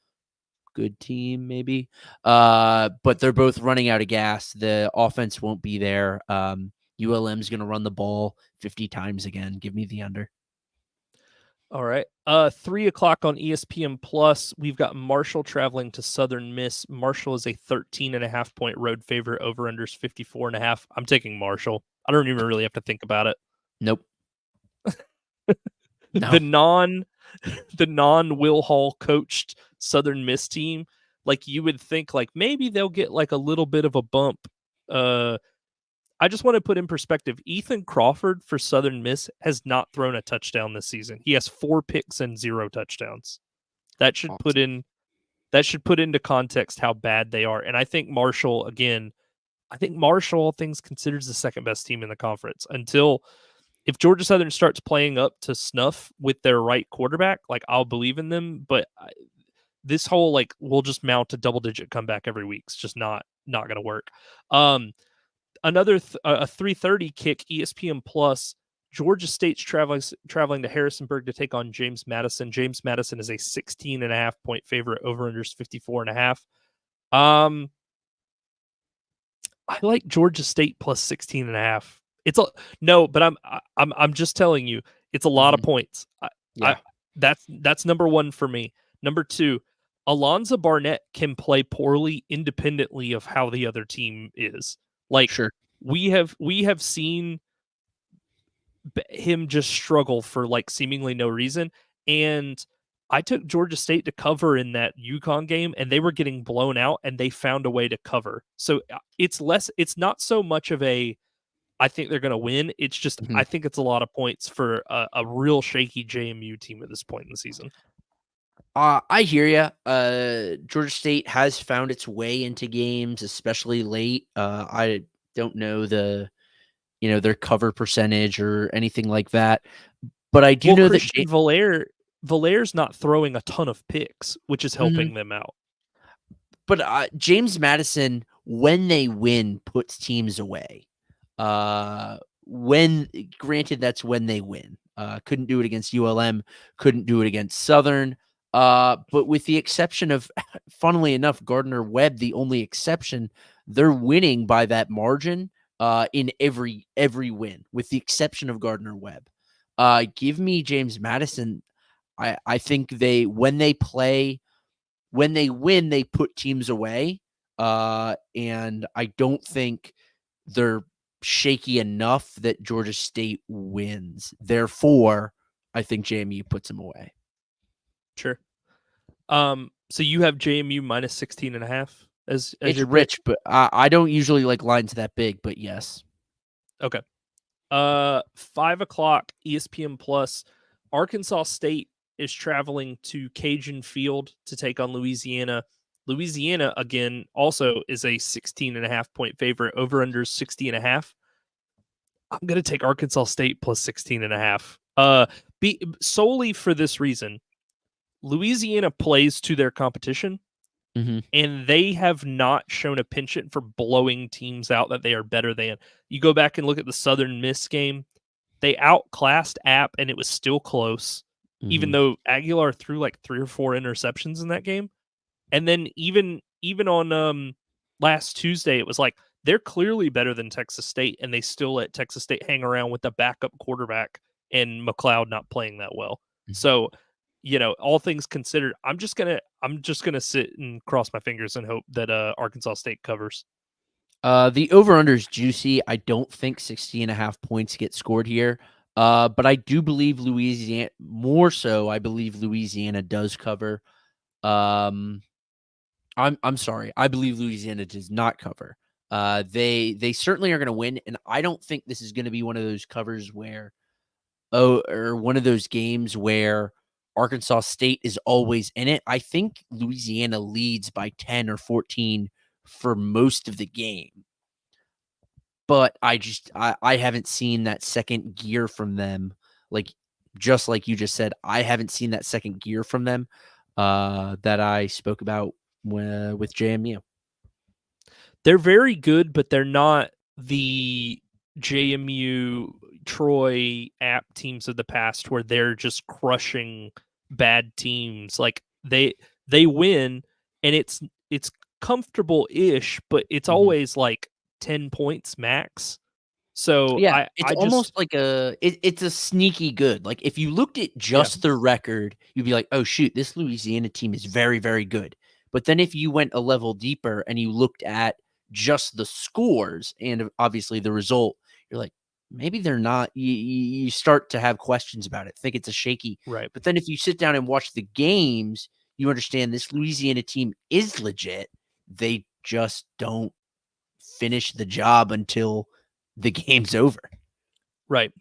good team, maybe. But they're both running out of gas. The offense won't be there. ULM's going to run the ball 50 times again. Give me the under. All right. 3 o'clock on ESPN Plus. We've got Marshall traveling to Southern Miss. Marshall is a 13.5-point road favorite. Over unders 54.5. I'm taking Marshall. I don't even really have to think about it. Nope. The No. non Will Hall coached Southern Miss team, like you would think, like maybe they'll get like a little bit of a bump. I just want to put in perspective. Ethan Crawford for Southern Miss has not thrown a touchdown this season. He has 4 picks and 0 touchdowns. That should put into context how bad they are. And I think Marshall, again, all things considered, is the second best team in the conference. Until if Georgia Southern starts playing up to snuff with their right quarterback, like I'll believe in them. But this whole like we'll just mount a double-digit comeback every week. It's just not going to work. Another a 3:30 kick, ESPN Plus. Georgia State's traveling to Harrisonburg to take on James Madison. James Madison is a 16.5-point favorite. Over unders 54.5. I like Georgia State plus 16.5. It's a no, but I'm just telling you, it's a lot of points. Yeah. That's number one for me. Number two, Alonzo Barnett can play poorly independently of how the other team is. Like Sure. we have seen him just struggle for like seemingly no reason. And I took Georgia State to cover in that UConn game, and they were getting blown out, and they found a way to cover. So it's not so much of a, I think they're going to win. It's just, Mhm. I think it's a lot of points for a real shaky JMU team at this point in the season. I hear you. Georgia State has found its way into games, especially late. I don't know their cover percentage or anything like that, but I do Well, know that Christian Valaire's not throwing a ton of picks, which is helping them out. But James Madison, when they win, puts teams away. When granted, that's when they win. Couldn't do it against ULM, couldn't do it against Southern. But with the exception of, funnily enough, Gardner Webb, the only exception, they're winning by that margin in every win, with the exception of Gardner Webb. Give me James Madison. I think when they win, they put teams away. And I don't think they're shaky enough that Georgia State wins. Therefore, I think JMU puts them away. Sure. So you have JMU minus 16.5 as It's your pick? rich, but I don't usually like lines that big, but yes. Okay. 5 o'clock ESPN Plus. Arkansas State is traveling to Cajun Field to take on Louisiana. Louisiana, again, also is a 16.5-point favorite. Over under 60.5. I'm going to take Arkansas State plus 16.5. Solely for this reason. Louisiana plays to their competition. Mhm. and they have not shown a penchant for blowing teams out that they are better than. You go back and look at the Southern Miss game, they outclassed App, and it was still close, even Mhm. though Aguilar threw like 3 or 4 interceptions in that game. And then even on last Tuesday, it was like they're clearly better than Texas State, and they still let Texas State hang around with the backup quarterback and McLeod not playing that well. Mhm. So, all things considered, I'm just gonna sit and cross my fingers and hope that Arkansas State covers. The over-under is juicy. I don't think 60.5 points get scored here. But I do believe Louisiana more so, I believe Louisiana does cover. Um, I'm sorry. I believe Louisiana does not cover. They certainly are gonna win, and I don't think this is gonna be one of those covers where or one of those games where Arkansas State is always in it. I think Louisiana leads by 10 or 14 for most of the game. But I haven't seen that second gear from them. Like just like you just said, I haven't seen that second gear from them that I spoke about with JMU. They're very good, but they're not the JMU, Troy, App teams of the past where they're just crushing bad teams. Like they win, and it's comfortable-ish, but it's Mhm. always like 10 points max. So Yeah, I it's I just almost like it's a sneaky good. Like if you looked at yeah, just the record, you'd be like, "Oh shoot, this Louisiana team is very, very good." But then if you went a level deeper and you looked at just the scores and obviously the result, you're like, maybe they're not. You start to have questions about it. Think it's a shaky. right. But then if you sit down and watch the games, you understand this Louisiana team is legit. They just don't finish the job until the game's over. Right.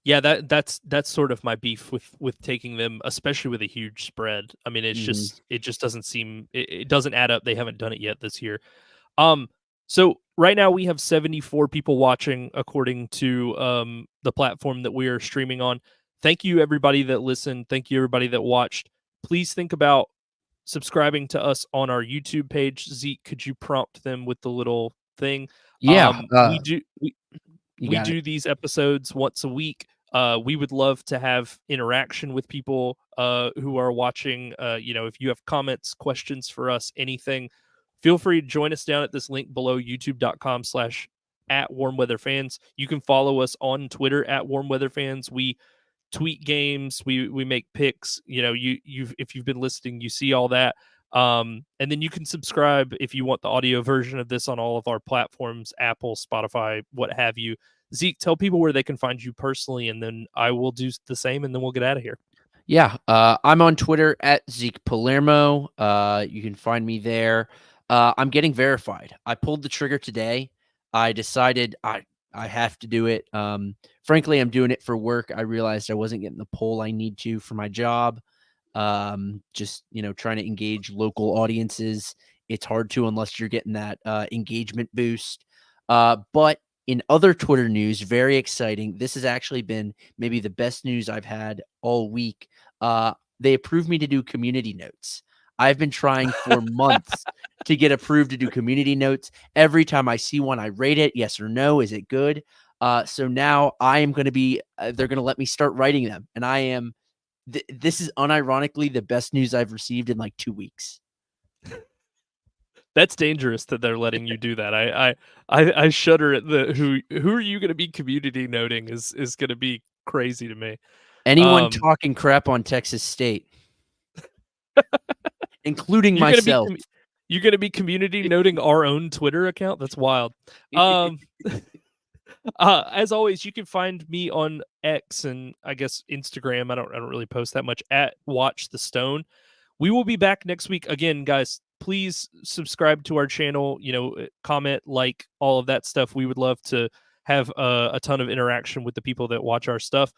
Yeah, that's sort of my beef with taking them, especially with a huge spread. I mean, Mhm. it just doesn't seem it doesn't add up. They haven't done it yet this year. Um, so right now we have 74 people watching according to the platform that we are streaming on. Thank you everybody that listened. Thank you everybody that watched. Please think about subscribing to us on our YouTube page. Zeke, could you prompt them with the little thing? Yeah, We do you we got it. do these episodes once a week. We would love to have interaction with people who are watching. If you have comments, questions for us, anything, feel free to join us down at this link below, youtube.com/@warmweatherfans. You can follow us on Twitter @warmweatherfans. We tweet games, we make picks. You've if you've been listening, you see all that. And then you can subscribe if you want the audio version of this on all of our platforms, Apple, Spotify, what have you. Zeke, tell people where they can find you personally, and then I will do the same, and then we'll get out of here. Yeah, I'm on Twitter @Zeke Palermo. You can find me there. I'm getting verified. I pulled the trigger today. I decided I have to do it. Frankly, I'm doing it for work. I realized I wasn't getting the poll I need to for my job. Just trying to engage local audiences. It's hard to unless you're getting that engagement boost. But in other Twitter news, very exciting. This has actually been maybe the best news I've had all week. They approved me to do community notes. I've been trying for months to get approved to do community notes. Every time I see one, I rate it yes or no. Is it good? So now I am going to be, they're going to let me start writing them. And I am, this is unironically the best news I've received in like 2 weeks. That's dangerous that they're letting you do that. I shudder at the who are you going to be community noting is going to be crazy to me. Anyone Um, talking crap on Texas State, including you're going to be myself. you're going to be community noting our own Twitter account. That's wild. Um, as always, you can find me on X and I guess Instagram. I don't really post that much at Watch the Stone. We will be back next week again, guys. Please subscribe to our channel. Comment, like all of that stuff. We would love to have a ton of interaction with the people that watch our stuff.